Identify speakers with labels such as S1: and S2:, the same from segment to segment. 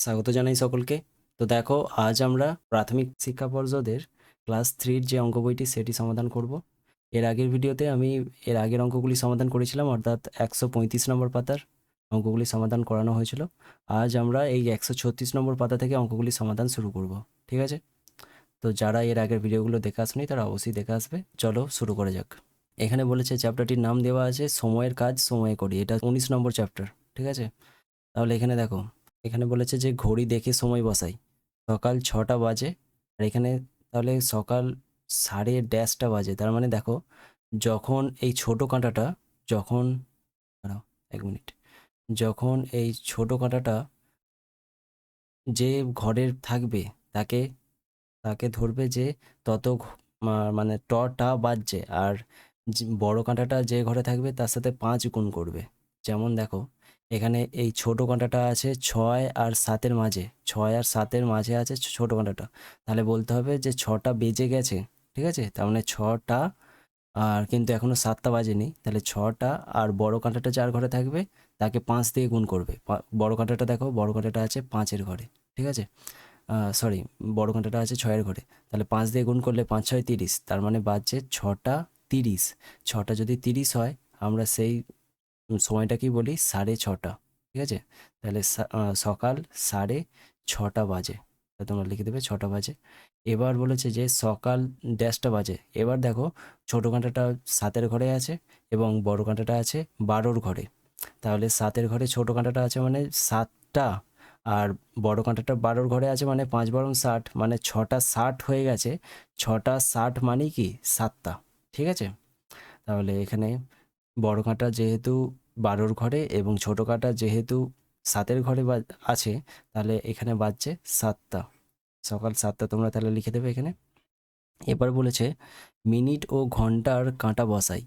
S1: স্বাগত জানাই সকলকে। তো দেখো, আজ আমরা প্রাথমিক শিক্ষা পর্ষদের ক্লাস 3-র যে অঙ্ক বইটি সেটি সমাধান করব। এর আগের ভিডিওতে আমি এর আগের অঙ্কগুলি সমাধান করেছিলাম, অর্থাৎ 135 নম্বর পাতার অঙ্কগুলি সমাধান করানো হয়েছিল। আজ আমরা এই 136 নম্বর পাতা থেকে অঙ্কগুলি সমাধান শুরু করব। ঠিক আছে? তো যারা এর আগের ভিডিওগুলো দেখে আসেনি তারা অবশ্যই দেখে আসবে। চলো শুরু করা যাক। এখানে বলেছে চ্যাপ্টারটির নাম দেওয়া আছে সময়ের কাজ সময়ে করি। এটা 19 নম্বর চ্যাপ্টার। ঠিক আছে? তাহলে এখানে দেখো, এখানে বলেছে যে ঘড়ি দেখে সময় বসাই। সকাল 6টা বাজে। আর এখানে তাহলে সকাল 10:30 বাজে। তার মানে দেখো, যখন এই ছোট কাঁটাটা, যখন দাঁড়াও 1 মিনিট, যখন এই ছোট কাঁটাটা যে ঘরের থাকবে তাকে তাকে ধরবে যে তত মানে টা বাজছে, আর বড় কাঁটাটা যে ঘরে থাকবে তার সাথে 5 গুণ করবে। যেমন দেখো, এখানে এই ছোট কাঁটাটা আছে 6 আর 7-এর মাঝে, 6 আর 7-এর মাঝে আছে ছোট কাঁটাটা। তাহলে বলতে হবে যে 6টা বেজে গেছে। ঠিক আছে? তার মানে 6টা, আর কিন্তু এখনো 7টা বাজেনি। তাহলে 6টা, আর বড় কাঁটাটা যার ঘরে থাকবে তাকে 5 দিয়ে গুণ করবে। বড় কাঁটাটা দেখো, বড় কাঁটাটা আছে 5-এর ঘরে। ঠিক আছে? সরি, বড় ঘন্টাটা আছে 6-এর ঘরে। তাহলে 5 দিয়ে গুণ করলে 5 6 30, তার মানে বাজছে 6টা 30। 6টা যদি 30 হয়, আমরা সেই সময়টাকেই বলি 6:30। ঠিক আছে? তাহলে সকাল 6:30 বাজে। তো তোমরা লিখে দেবে 6টা বাজে। এবার বলেছে যে সকাল 10টা বাজে। এবার দেখো, ছোটো কাঁটাটা 7-এর ঘরে আছে এবং বড় কাঁটাটা আছে 12-র ঘরে। তাহলে 7-এর ঘরে ছোটো কাঁটাটা আছে মানে 7টা, আর বড় কাঁটাটা 12-র ঘরে আছে মানে 5 বারং 60, মানে 6টা 60 হয়ে গেছে। 6টা 60 মানে কি 7টা। ঠিক আছে? তাহলে এখানে বড় কাঁটা যেহেতু 12-র ঘরে এবং ছোটো কাঁটা যেহেতু 7-এর ঘরে আছে, তাহলে এখানে বাজছে 7টা। সকাল 7টা তোমরা তাহলে লিখে দেবে এখানে। এবার বলেছে মিনিট ও ঘন্টার কাঁটা বসাই।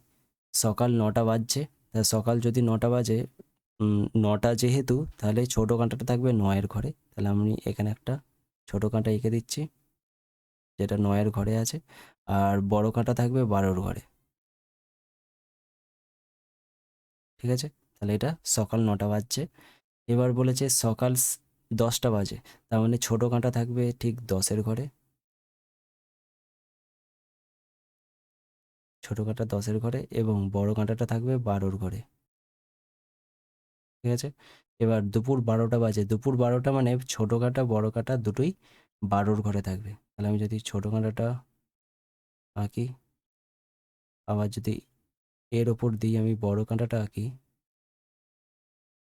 S1: সকাল 9টা বাজছে। তা সকাল যদি 9টা বাজে, 9টা যেহেতু, তাহলে ছোটো কাঁটাটা থাকবে 9-এর ঘরে। তাহলে আমি এখানে একটা ছোটো কাঁটা এঁকে দিচ্ছি, যেটা 9-এর ঘরে আছে, আর বড় কাঁটা থাকবে 12-র ঘরে। ঠিক আছে? তাহলে এটা সকাল 9টা বাজছে। এবার বলেছে সকাল 10টা বাজে। তার মানে ছোটো কাঁটা থাকবে ঠিক 10-এর ঘরে, ছোটো কাঁটা 10-এর ঘরে, এবং বড় কাঁটাটা থাকবে 12-র ঘরে। ঠিক আছে? এবার দুপুর 12টা বাজে। দুপুর 12টা মানে ছোটো কাঁটা বড় কাঁটা দুটোই 12-র ঘরে থাকবে। তাহলে আমি যদি ছোটো কাঁটাটা আঁকি, আবার যদি এর ওপর দিই আমি বড় কাঁটাটা আঁকি,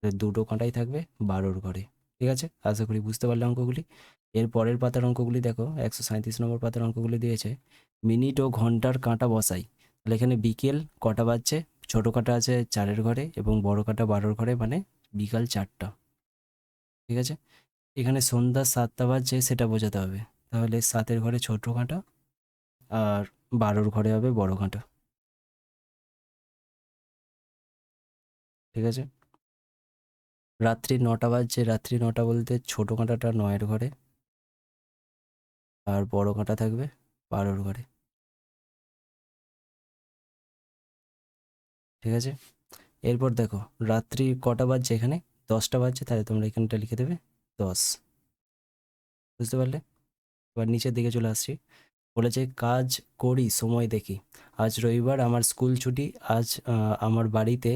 S1: দুটো কাঁটাই থাকবে 12-র ঘরে। ঠিক আছে? আশা করি বুঝতে পারলে অঙ্কগুলি। এর পরের পাতার অঙ্কগুলি দেখো, 137 নম্বর পাতার অঙ্কগুলি দিয়েছে মিনিট ও ঘন্টার কাঁটা বসাই। তাহলে এখানে বিকেল কটা বাজছে, ছোটো কাঁটা আছে 4-এর ঘরে এবং বড় কাঁটা 12-র ঘরে, মানে বিকাল 4টা। ঠিক আছে? এখানে সন্ধ্যা 7টা বাজছে সেটা বোঝাতে হবে। তাহলে 7-এর ঘরে ছোটো কাঁটা আর 12-র ঘরে হবে বড় কাঁটা। ঠিক আছে? রাত্রি 9টা বাজছে। রাত্রি 9টা বলতে ছোটো কাঁটাটা 9-এর ঘরে আর বড় কাঁটা থাকবে 12-র ঘরে। ঠিক আছে? এরপর দেখো, রাত্রি কটা বাজছে, এখানে 10টা বাজছে। তাহলে তোমরা এখানটা লিখে দেবে 10। বুঝতে পারলে? এবার নিচের দিকে চলে আসছি। বলেছে কাজ করি সময় দেখি। আজ রবিবার, আমার স্কুল ছুটি। আজ আমার বাড়িতে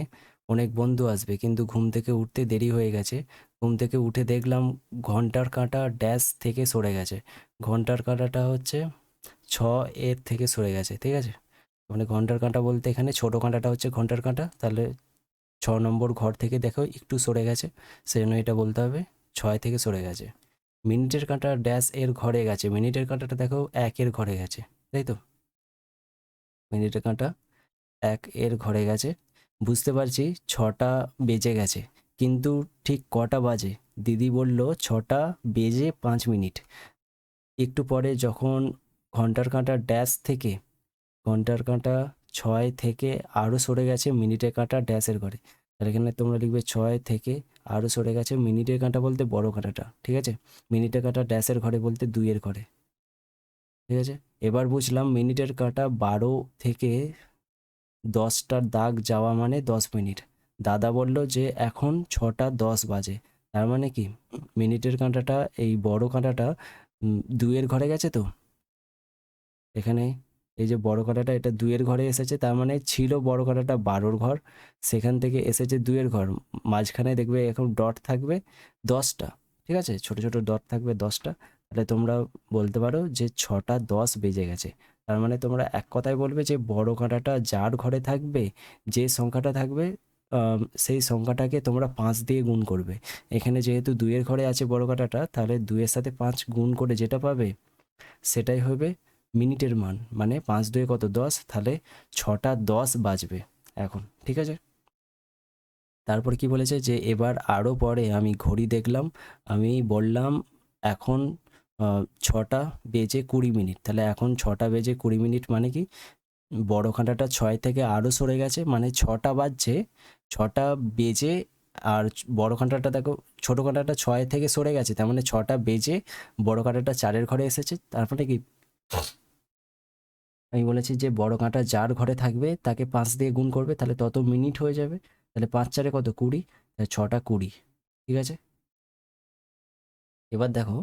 S1: অনেক বন্ধু আসবে, কিন্তু ঘুম থেকে উঠতে দেরি হয়ে গেছে। ঘুম থেকে উঠে দেখলাম ঘন্টার কাঁটা ড্যাশ থেকে সরে গেছে। ঘন্টার কাঁটাটা হচ্ছে 6 থেকে সরে গেছে। ঠিক আছে? মানে ঘন্টার কাঁটা বলতে এখানে ছোটো কাঁটাটা হচ্ছে ঘন্টার কাঁটা। তাহলে 6 নম্বর ঘর থেকে দেখো একটু সরে গেছে, সেজন্য এটা বলতে হবে 6 থেকে সরে গেছে। মিনিটের কাঁটা ড্যাশ এর ঘরে গেছে। মিনিটের কাঁটাটা দেখো 1-এর ঘরে গেছে, তাই তো? মিনিটের কাঁটা 1-এর ঘরে গেছে। বুঝতে পারছি 6টা বেজে গেছে, কিন্তু ঠিক কটা বাজে? দিদি বলল 6টা বেজে 5 মিনিট। একটু পরে যখন ঘন্টার কাঁটা ড্যাশ থেকে, ঘন্টার কাঁটা 6 থেকে আরও সরে গেছে মিনিটের কাঁটা ড্যাশের ঘরে। তাহলে এখানে তোমরা লিখবে 6 থেকে আরও সরে গেছে মিনিটের কাঁটা বলতে বড় কাঁটাটা। ঠিক আছে? মিনিটের কাঁটা ড্যাশের ঘরে বলতে 2-এর ঘরে। ঠিক আছে? এবার বুঝলাম মিনিটের কাঁটা 12 থেকে 10টার দাগ যাওয়া মানে 10 মিনিট। দাদা বলল যে এখন 6টা 10 বাজে। তার মানে কি মিনিটের কাঁটাটা এই বড় কাঁটাটা 2-এর ঘরে গেছে তো এখানে, এই যে বড় কাঁটাটা এটা 2-এর ঘরে এসেছে, তার মানে ছিল বড় কাঁটাটা 12-র ঘর, সেখান থেকে এসেছে 2-এর ঘর, মাঝখানে দেখবে এখন ডট থাকবে 10টা, ঠিক আছে, ছোট ছোট ডট থাকবে 10টা। তাহলে তোমরা বলতে পারো যে 6টা 10 বেজে গেছে। তার মানে তোমরা এক কথায় বলবে যে বড় কাঁটাটা যার ঘরে থাকবে, যে সংখ্যাটা থাকবে সেই সংখ্যাটাকে তোমরা 5 দিয়ে গুণ করবে। এখানে যেহেতু 2-এর ঘরে আছে বড় কাঁটাটা, তাহলে 2-এর সাথে 5 গুণ করে যেটা পাবে সেটাই হবে মিনিটের মান। মানে 5 2 কত 10, তাহলে 6টা 10 বাজবে এখন, ঠিক আছে। তারপর কি বলেছে যে এবার আরও পরে আমি ঘড়ি দেখলাম, আমি বললাম এখন 6টা বেজে 20 মিনিট। তাহলে এখন 6টা বেজে 20 মিনিট মানে কি বড় কাঁটাটা 6 থেকে আরও সরে গেছে, মানে 6টা বাজছে, 6টা বেজে, আর বড় কাঁটাটা দেখো ছোট কাঁটাটা 6 থেকে সরে গেছে, তার মানে 6টা বেজে বড় কাঁটাটা 4-এর ঘরে এসেছে। তারপরে কি আমি বলেছি যে বড় কাঁটা যার ঘরে থাকবে তাকে 5 দিয়ে গুণ করবে, তাহলে তত মিনিট হয়ে যাবে। তাহলে 5 4 কত 20, তাহলে 6টা 20, ঠিক আছে। এবার দেখো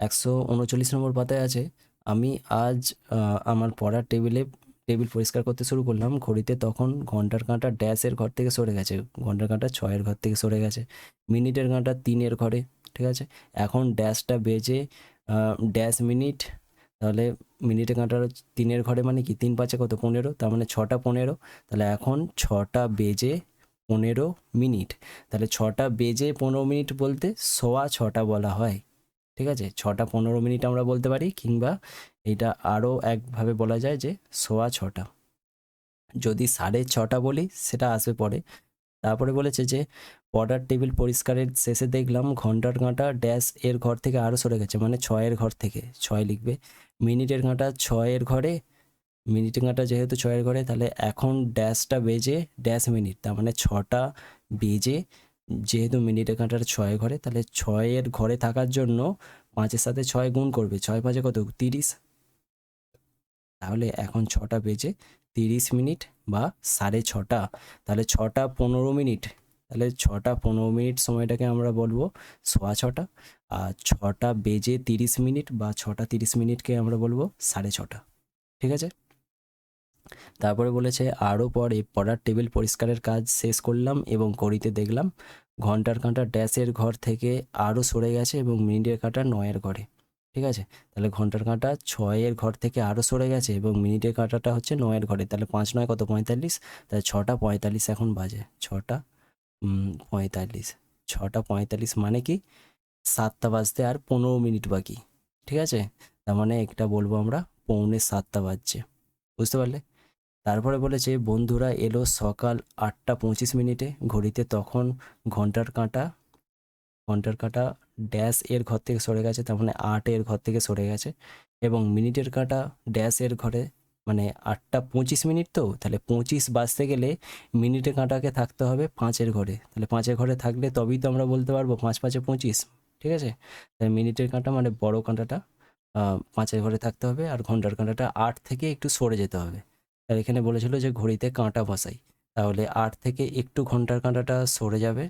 S1: 139 নম্বর পাতায় আছে, আমি আজ আমার পড়ার টেবিল পরিষ্কার করতে শুরু করলাম, ঘড়িতে তখন ঘন্টার কাঁটা ড্যাশের ঘর থেকে সরে গেছে, ঘন্টার কাঁটা 6-এর ঘর থেকে সরে গেছে, মিনিটের কাঁটা 3-এর ঘরে, ঠিক আছে। এখন ড্যাশটা বেজে ড্যাশ মিনিট, তাহলে মিনিটের কাঁটার 3-এর ঘরে মানে কি 3 5 কত 15, তার মানে 6টা 15, তাহলে এখন 6টা বেজে 15 মিনিট। তাহলে 6টা বেজে 15 মিনিট বলতে 6:15 বলা হয়, ঠিক আছে। 6টা 15 মিনিট আমরা বলতে পারি, কিংবা এটা আরও একভাবে বলা যায় যে 6:15। যদি 6:30 বলি সেটা আসবে পরে। তারপরে বলেছে যে পড়ার টেবিল পরিষ্কারের শেষে দেখলাম ঘন্টার কাঁটা ড্যাশ এর ঘর থেকে আরও সরে গেছে, মানে 6-এর ঘর থেকে, 6 লিখবে। মিনিটের কাঁটা 6-এর ঘরে, মিনিটের কাঁটা যেহেতু 6-এর ঘরে, তাহলে এখন ড্যাশটা বেজে ড্যাশ মিনিট, তার মানে 6টা বেজে, যেহেতু মিনিটের কাঁটাটা 6-এর ঘরে, তাহলে 6-এর ঘরে থাকার জন্য 5-এর সাথে 6 গুণ করবে, 6 5 কত 30, তাহলে এখন 6টা বেজে 30 মিনিট বা 6:30, তাহলে 6টা 15 মিনিট, তাহলে 6টা 15 মিনিট সময়টাকে আমরা বলবো 6:15, আর 6টা বেজে 30 মিনিট বা 6টা 30 মিনিটকে আমরা বলবো 6:30, ঠিক আছে। তারপরে বলেছে আরও পরে পড়ার টেবিল পরিষ্কারের কাজ শেষ করলাম এবং ঘড়িতে দেখলাম ঘন্টার কাঁটা ড্যাশের ঘর থেকে আরও সরে গেছে এবং মিনিটের কাঁটা 9-এর ঘরে, ঠিক আছে। তাহলে ঘন্টার কাঁটা 6-এর ঘর থেকে আরও সরে গেছে এবং মিনিটের কাঁটাটা হচ্ছে 9-এর ঘরে, তাহলে 5 9 কত 45, তাহলে 6টা 45 এখন বাজে, 6টা 45, 6টা 45 মানে কি 7টা বাজতে আর 15 মিনিট বাকি, ঠিক আছে। তার মানে একটা বলবো আমরা 6:45 বাজছে, বুঝতে পারলে। তারপরে বলেছে বন্ধুরা এলো সকাল 8টা 25 মিনিটে, ঘড়িতে তখন ঘন্টার কাঁটা ঘন্টার কাঁটা ড্যাশ এর ঘর থেকে সরে গেছে, তার মানে 8-এর ঘর থেকে সরে গেছে, এবং মিনিটের কাঁটা ড্যাশ এর ঘরে, মানে 8টা 25 মিনিট, তো তাহলে 25 বাজতে গেলে মিনিটের কাঁটাকে থাকতে হবে 5-এর ঘরে, তাহলে 5-এর ঘরে থাকলে তবেই তো আমরা বলতে পারবো 5 5 25, ঠিক আছে। তাই মিনিটের কাঁটা মানে বড় কাঁটাটা 5-এর ঘরে থাকতে হবে, আর ঘন্টার কাঁটাটা 8 থেকে একটু সরে যেতে হবে। আর এখানে বলেছিল যে ঘড়িতে কাঁটা বসাই, তাহলে 8 থেকে একটু ঘন্টার কাঁটাটা সরে যাবে,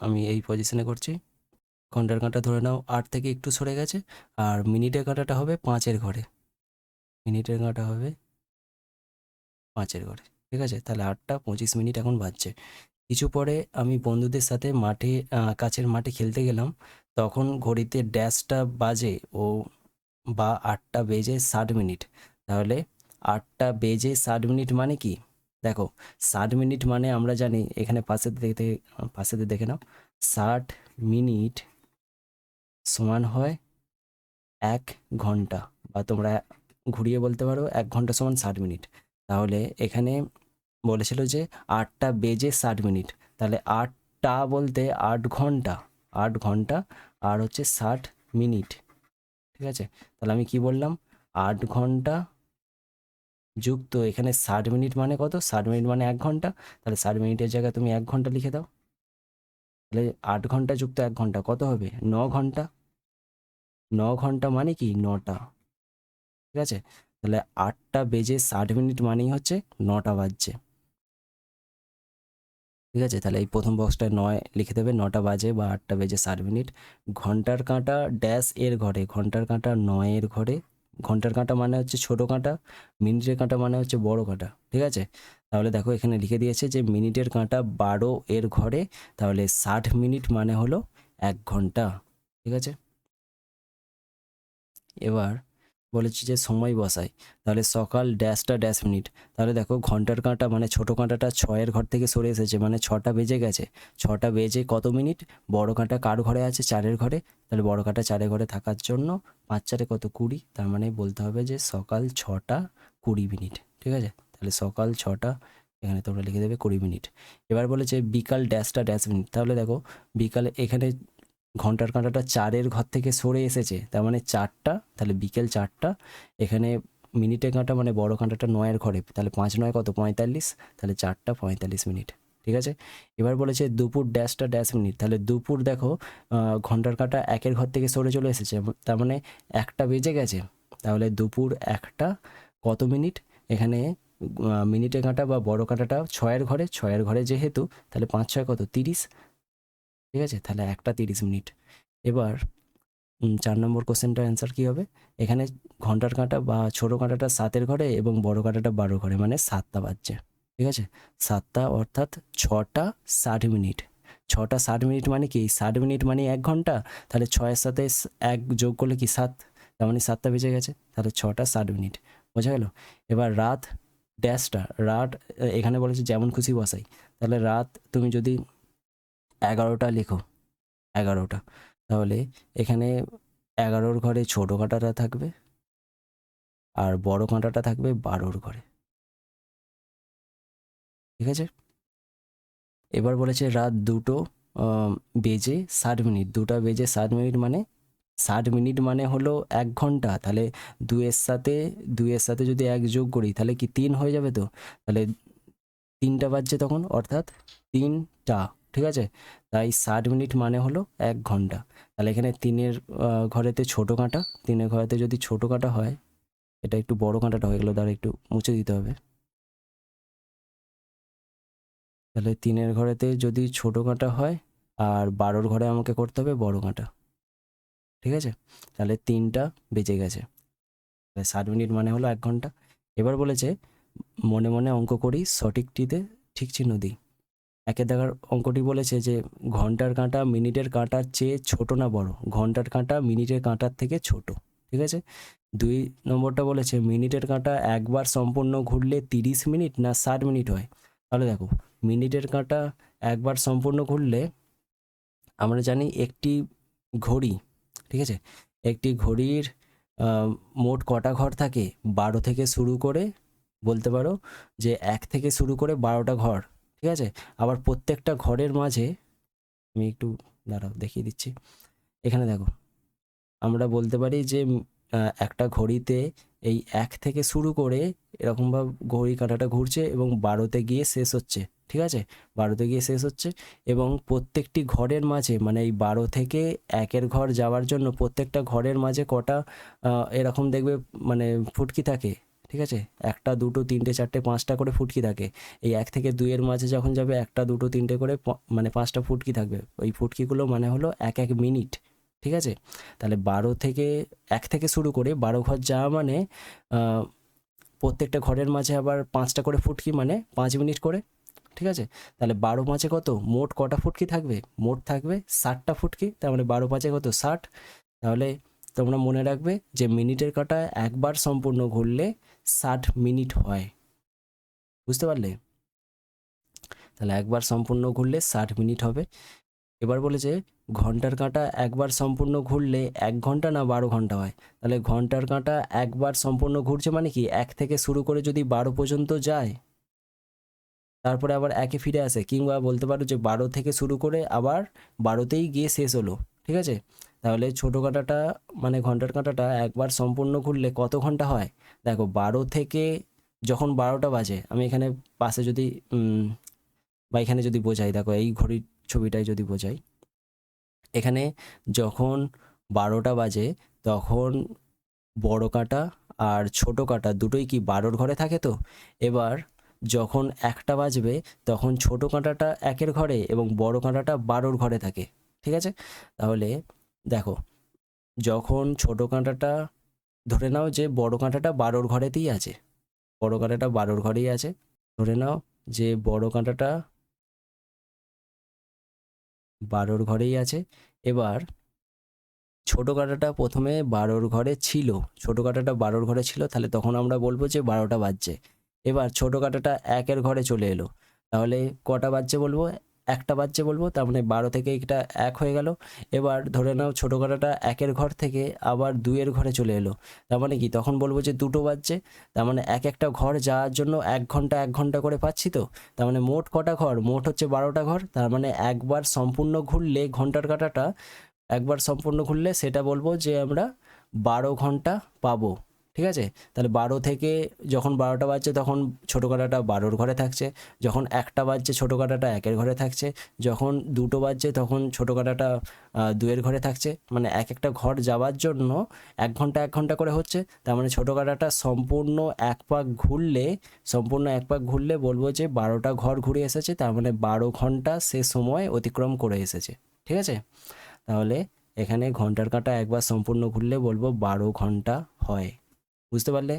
S1: আমি এই পজিশনে করছি, ঘন্টার কাঁটা ধরে নাও 8 থেকে একটু সরে গেছে, আর মিনিটের কাঁটাটা হবে 5-এর ঘরে, মিনিটের কাঁটা হবে 5-এর ঘরে, ঠিক আছে। তাহলে 8টা 25 মিনিট এখন বাজছে। কিছু পরে আমি বন্ধুদের সাথে মাঠে কাছের মাঠে খেলতে গেলাম, তখন ঘড়িতে ড্যাশটা বাজে ও বা 8টা বেজে 60 মিনিট, তাহলে 8টা বেজে 60 মিনিট মানে কি দেখো 60 মিনিট মানে আমরা জানি, এখানে পাশেতে দেখে নাও, 60 মিনিট সমান হয় 1 ঘন্টা, বা তোমরা ঘুরিয়ে বলতে পারো 1 ঘন্টা সমান 60 মিনিট। তাহলে এখানে বলেছিল যে 8টা বেজে 60 মিনিট, তাহলে 8টা বলতে 8 ঘন্টা, 8 ঘন্টা আর হচ্ছে 60 মিনিট, ঠিক আছে। তাহলে আমি কি বললাম 8 ঘন্টা যুক্ত এখানে 60 মিনিট মানে কত, 60 মিনিট মানে 1 ঘন্টা, তাহলে 60 মিনিটের জায়গায় তুমি 1 ঘন্টা লিখে দাও, তাহলে 8 ঘন্টা যুক্ত 1 ঘন্টা কত হবে 9 ঘন্টা, 9 ঘন্টা মানে কি 9টা, ঠিক আছে। তাহলে 8টা বেজে 60 মিনিট মানেই হচ্ছে 9টা বাজছে। ঠিক আছে, তাহলে এই প্রথম বক্সটায় 9 লিখে দেবে, 9টা বাজে বা 8টা বেজে 7 মিনিট। ঘন্টার কাঁটা ড্যাশ এর ঘরে, ঘন্টার কাঁটা 9 এর ঘরে। ঘন্টার কাঁটা মানে হচ্ছে ছোট কাঁটা, মিনিটের কাঁটা মানে হচ্ছে বড় কাঁটা। ঠিক আছে, তাহলে দেখো এখানে লিখে দিয়েছে যে মিনিটের কাঁটা 12 এর ঘরে, তাহলে 60 মিনিট মানে হলো 1 ঘন্টা। ঠিক আছে, এবার বলেছি যে সময় বসাই, তাহলে সকাল ড্যাশটা ড্যাশ মিনিট। তাহলে দেখো ঘন্টার কাঁটা মানে ছোট কাঁটাটা 6-এর ঘর থেকে সরে এসেছে, মানে 6টা বেজে গেছে। 6টা বেজে কত মিনিট? বড় কাঁটা কার ঘরে আছে? 4-এর ঘরে। তাহলে বড় কাঁটা 4-এর ঘরে থাকার জন্য 5-4 কত? 20। তার মানে বলতে হবে যে সকাল 6টা 20 মিনিট। ঠিক আছে, তাহলে সকাল 6টা, এখানে তোমরা লিখে দেবে 20 মিনিট। এবার বলেছে বিকাল ড্যাশটা ড্যাশ মিনিট। তাহলে দেখো বিকালে এখানে ঘন্টার কাঁটাটা 4-এর ঘর থেকে সরে এসেছে, তার মানে 4টা, তাহলে বিকেল 4টা। এখানে মিনিটের কাঁটা মানে বড় কাঁটাটা 9-এর ঘরে, তাহলে 5-9 কত? 45, তাহলে 4টা 45 মিনিট। ঠিক আছে, এবার বলেছে দুপুর ড্যাশটা ড্যাশ মিনিট। তাহলে দুপুর দেখো ঘন্টার কাঁটা 1-এর ঘর থেকে সরে চলে এসেছে, তার মানে 1টা বেজে গেছে। তাহলে দুপুর 1টা কত মিনিট? এখানে মিনিটের কাঁটা বা বড় কাঁটাটা 6-এর ঘরে, 6-এর ঘরে যেহেতু, তাহলে 5-6 কত? 30। ঠিক আছে, তাহলে 1টা 30 মিনিট। এবার 4 নম্বর কোশ্চেনটার অ্যান্সার কী হবে? এখানে ঘন্টার কাঁটা বা ছোটো কাঁটাটা 7-এর ঘরে এবং বড় কাঁটাটা 12 ঘরে, মানে 7টা বাজছে। ঠিক আছে, 7টা অর্থাৎ 6টা 60 মিনিট। 6টা 60 মিনিট মানে কি? 60 মিনিট মানে 1 ঘন্টা। তাহলে 6-এর সাথে 1 যোগ করলে কি 7, তার মানে 7টা বেজে গেছে। তাহলে 6টা 60 মিনিট। বোঝা গেল? এবার রাত ড্যাশটা, রাত এখানে বলেছে যেমন খুশি বসাই। তাহলে রাত তুমি যদি 11টা লেখো, 11টা, তাহলে এখানে 11-র ঘরে ছোট কাঁটাটা থাকবে আর বড় কাঁটাটা থাকবে 12-র ঘরে। ঠিক আছে, এবার বলেছে রাত 2টো বেজে 60 মিনিট। 2টা বেজে 60 মিনিট মানে 60 মিনিট মানে হলো 1 ঘন্টা। তাহলে 2-এর সাথে যদি 1 যোগ করি তাহলে কি 3 হয়ে যাবে তো? তাহলে 3টা বাজছে তখন, অর্থাৎ 3টা। ঠিক আছে, তাই 60 মিনিট মানে হলো 1 ঘন্টা। তাহলে এখানে 3-এর ঘরেতে ছোট কাঁটা, 3-এর ঘরেতে যদি ছোট কাঁটা হয়, এটা একটু বড় কাঁটাটা হয়ে গেলো, তাহলে একটু মুছে দিতে হবে। তাহলে 3-এর ঘরেতে যদি ছোট কাঁটা হয় আর 12-র ঘরে আমাকে করতে হবে বড় কাঁটা। ঠিক আছে, তাহলে 3টা বেজে গেছে। তাহলে 60 মিনিট মানে হলো 1 ঘন্টা। এবার বলেছে মনে মনে অঙ্ক করি, সঠিকটিতে ঠিক চিহ্ন দিই। 1-এর দাগের অঙ্কটি বলেছে যে ঘন্টার কাঁটা মিনিটের কাঁটার চেয়ে ছোট না বড়? ঘন্টার কাঁটা মিনিটের কাঁটার থেকে ছোট। ঠিক আছে, 2 নম্বরটা বলেছে মিনিটের কাঁটা একবার সম্পূর্ণ ঘুরলে 30 মিনিট না 60 মিনিট হয়? তাহলে দেখো মিনিটের কাঁটা একবার সম্পূর্ণ ঘুরলে আমরা জানি একটি ঘড়ি, ঠিক আছে, একটি ঘড়ির মোট কটা ঘর থাকে? 12 থেকে শুরু করে, বলতে পারো যে 1 থেকে শুরু করে 12টা ঘর। ঠিক আছে, আবার প্রত্যেকটা ঘরের মাঝে, আমি একটু দাঁড়াও দেখিয়ে দিচ্ছি। এখানে দেখো আমরা বলতে পারি যে একটা ঘড়িতে এই 1 থেকে শুরু করে এরকমভাবে ঘড়ি কাঁটাটা ঘুরছে এবং 12তে গিয়ে শেষ হচ্ছে। ঠিক আছে, 12তে গিয়ে শেষ হচ্ছে এবং প্রত্যেকটি ঘরের মাঝে, মানে এই 12 থেকে 1-এর ঘর যাওয়ার জন্য প্রত্যেকটা ঘরের মাঝে কটা এরকম দেখবে মানে ফুটকি থাকে? ঠিক আছে, 1টা 2টো 3টে 4টে 5টা করে ফুটকি থাকে। এই 1 থেকে 2-এর মাঝে যখন যাবে 1টা 2টো 3টে করে মানে 5টা ফুটকি থাকবে। ওই ফুটকিগুলো মানে হলো 1 মিনিট। ঠিক আছে, তাহলে 12 থেকে 1 থেকে শুরু করে 12 ঘর যাওয়া মানে প্রত্যেকটা ঘরের মাঝে আবার 5টা করে ফুটকি, মানে 5 মিনিট করে। ঠিক আছে, তাহলে 12-5 কত? মোট কটা ফুটকি থাকবে? মোট থাকবে 60টা ফুটকি, তার মানে 12-5 কত? 60। তাহলে তোমরা মনে রাখবে যে মিনিটের কাঁটা একবার সম্পূর্ণ ঘুরলে 60 মিনিট হয়। বুঝতে পারলে? তাহলে একবার সম্পূর্ণ ঘুরলে 60 মিনিট হবে। এবার বলেছে ঘন্টার কাঁটা একবার সম্পূর্ণ ঘুরলে 1 ঘন্টা না 12 ঘন্টা হয়? তাহলে ঘন্টার কাঁটা একবার সম্পূর্ণ ঘুরছে মানে কি 1 থেকে শুরু করে যদি 12 পর্যন্ত যায়, তারপরে আবার 1-এ ফিরে আসে, কিংবা বলতে পারো যে 12 থেকে শুরু করে আবার 12তেই গিয়ে শেষ হলো। ঠিক আছে, তাহলে ছোটো কাঁটাটা মানে ঘন্টার কাঁটাটা একবার সম্পূর্ণ ঘুরলে কত ঘন্টা হয়? দেখো 12 থেকে যখন 12টা বাজে, আমি এখানে পাশে যদি বা এখানে যদি বোঝাই, দেখো এই ঘড়ির ছবিটাই যদি বোঝাই, এখানে যখন 12টা বাজে তখন বড় কাঁটা আর ছোট কাঁটা দুটোই কি 12-র ঘরে থাকে তো? এবার যখন 1টা বাজবে তখন ছোট কাঁটাটা 1-এর ঘরে এবং বড় কাঁটাটা 12-র ঘরে থাকে। ঠিক আছে? তাহলে দেখো, যখন ছোট কাঁটাটা, ধরে নাও যে বড় কাঁটাটা 12-র ঘরেতেই আছে, বড় কাঁটাটা 12-র ঘরেই আছে, ধরে নাও যে বড় কাঁটাটা 12-র ঘরেই আছে। এবার ছোট কাঁটাটা প্রথমে 12-র ঘরে ছিল, ছোট কাঁটাটা 12-র ঘরে ছিল, তাহলে তখন আমরা বলবো যে 12টা বাজছে। এবার ছোট কাঁটাটা 1-এর ঘরে চলে এলো, তাহলে কটা বাজছে বলবো? 1টা বাজছে বলবো, তার মানে 12 থেকে এটা 1 হয়ে গেল। এবার ধরে নাও ছোট কাঁটাটা 1-এর ঘর থেকে আবার 2-এর ঘরে চলে এলো, তার মানে কি তখন বলবো যে 2টো বাজছে। তার মানে একটা ঘর যাওয়ার জন্য 1 ঘন্টা 1 ঘন্টা করে পাচ্ছি তো, তার মানে মোট কটা ঘর? মোট হচ্ছে 12টা ঘর। তার মানে একবার সম্পূর্ণ ঘুরলে ঘন্টার কাঁটাটা একবার সম্পূর্ণ ঘুরলে সেটা বলবো যে আমরা 12 ঘন্টা পাবো। ঠিক আছে? তাহলে 12 থেকে যখন 12টা বাজছে তখন ছোটো কাঁটাটা 12-র ঘরে থাকছে, যখন 1টা বাজছে ছোটো কাঁটাটা 1-এর ঘরে থাকছে, যখন 2টো বাজছে তখন ছোটো কাঁটাটা 2-এর ঘরে থাকছে। মানে একটা ঘর যাওয়ার জন্য 1 ঘন্টা 1 ঘন্টা করে হচ্ছে। তার মানে ছোটো কাঁটাটা সম্পূর্ণ এক পাক ঘুরলে বলবো যে 12টা ঘর ঘুরে এসেছে, তার মানে 12 ঘন্টা সে সময় অতিক্রম করে এসেছে। ঠিক আছে? তাহলে এখানে ঘন্টার কাঁটা একবার সম্পূর্ণ ঘুরলে বলবো 12 ঘন্টা হয়। বুঝতে পারলে?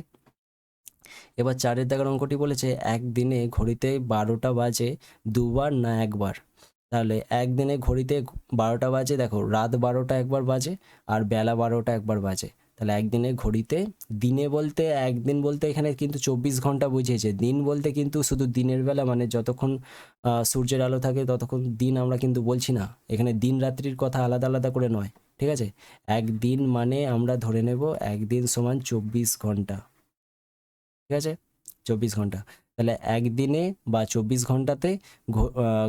S1: এবার 4-এর দাগের অঙ্কটি বলেছে একদিনে ঘড়িতে 12টা বাজে দুবার না একবার। তাহলে একদিনে ঘড়িতে 12টা বাজে, দেখো রাত 12টা একবার বাজে আর বেলা 12টা একবার বাজে। তাহলে একদিনে ঘড়িতে, দিনে বলতে একদিন বলতে এখানে কিন্তু 24 ঘন্টা বুঝিয়েছে, দিন বলতে কিন্তু শুধু দিনের বেলা, মানে যতক্ষণ সূর্যের আলো থাকে ততক্ষণ দিন আমরা কিন্তু বলছি না, এখানে দিন রাত্রির কথা আলাদা আলাদা করে নয়। ঠিক আছে? একদিন মানে আমরা ধরে নেব একদিন সমান 24 ঘন্টা। ঠিক আছে? 24 ঘন্টা। তাহলে একদিনে বা 24 ঘন্টাতে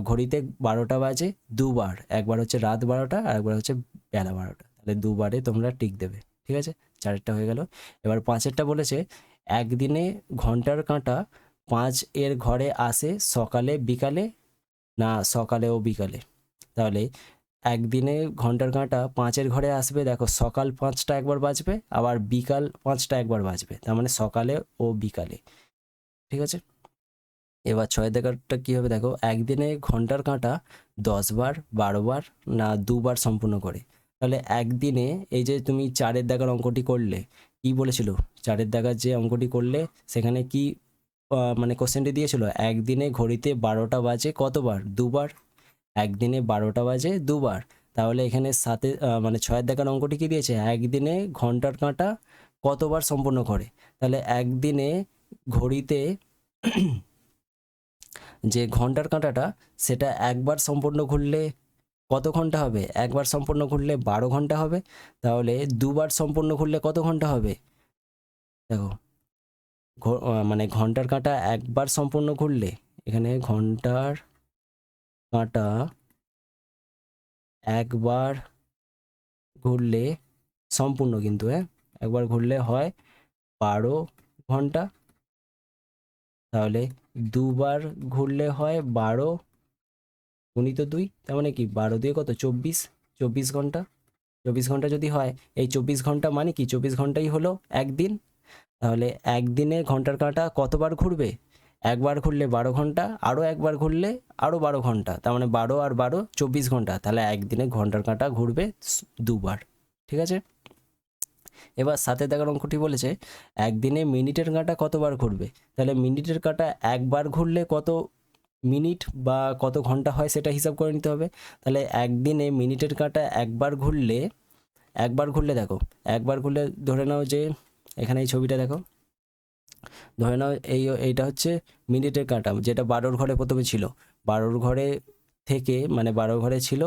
S1: ঘড়িতে 12টা বাজে দুবার, একবার হচ্ছে রাত 12টা আর একবার হচ্ছে বেলা 12টা। তাহলে দুবারে তোমরা টিক দেবে। ঠিক আছে? 4-এরটা হয়ে গেল। এবার 5-এরটা বলেছে একদিনে ঘন্টার কাঁটা 5-এর ঘরে আসে সকালে বিকালে না সকালে ও বিকালে। তাহলে একদিনে ঘন্টার কাঁটা 5-এর ঘরে আসবে, দেখো সকাল 5টা একবার বাজবে আবার বিকাল 5টা একবার বাজবে, তার মানে সকালে ও বিকালে। ঠিক আছে? এবার 6-এর দাগেরটা কী হবে দেখো, একদিনে ঘন্টার কাঁটা 10 বার 12 বার না দুবার সম্পূর্ণ করে। তাহলে একদিনে এই যে তুমি 4-এর দাগের অঙ্কটি করলে, কি বলেছিল 4-এর দাগের যে অঙ্কটি করলে সেখানে কি মানে কোশ্চেনটি দিয়েছিল একদিনে ঘড়িতে 12টা বাজে কতবার? দুবার। একদিনে 12টা বাজে দুবার। তাহলে এখানে সাথে মানে 6-এর দাগের অঙ্কটি কি দিয়েছে? একদিনে ঘন্টার কাঁটা কতবার সম্পূর্ণ করে। তাহলে একদিনে ঘড়িতে যে ঘন্টার কাঁটাটা সেটা একবার সম্পূর্ণ ঘুরলে কত ঘন্টা হবে? একবার সম্পূর্ণ ঘুরলে 12 ঘন্টা হবে। তাহলে দুবার সম্পূর্ণ ঘুরলে কত ঘন্টা হবে? দেখো মানে ঘন্টার কাঁটা একবার সম্পূর্ণ ঘুরলে, এখানে ঘন্টার কাঁটা একবার ঘুরলে সম্পূর্ণ কিন্তু একবার ঘুরলে হয় 12 ঘন্টা। তাহলে দুবার ঘুরলে হয় 12 গুণিত 2, তার মানে কি 12 দিয়ে কত? 24, 24 ঘন্টা। 24 ঘন্টা যদি হয়, এই 24 ঘন্টা মানে কি 24 ঘন্টাই হলো একদিন। তাহলে একদিনে ঘন্টার কাঁটা কতবার ঘুরবে? একবার ঘুরলে 12 ঘন্টা, আরও একবার ঘুরলে আরও 12 ঘন্টা, তার মানে 12 আর 12 24 ঘন্টা। তাহলে একদিনে ঘন্টার কাঁটা ঘুরবে দুবার। ঠিক আছে? এবার 7-এর দাগের অঙ্কটি বলেছে একদিনে মিনিটের কাঁটা কতবার ঘুরবে। তাহলে মিনিটের কাঁটা একবার ঘুরলে কত মিনিট বা কত ঘন্টা হয় সেটা হিসাব করে নিতে হবে। তাহলে একদিনে মিনিটের কাঁটা একবার ঘুরলে দেখো, একবার ঘুরলে ধরে নাও যে এখানে এই ছবিটা দেখো, ধরে নাও এইটা হচ্ছে মিনিটের কাঁটা, যেটা 12-র ঘরে প্রথমে ছিল, 12-র ঘরে থেকে মানে 12 ঘরে ছিল,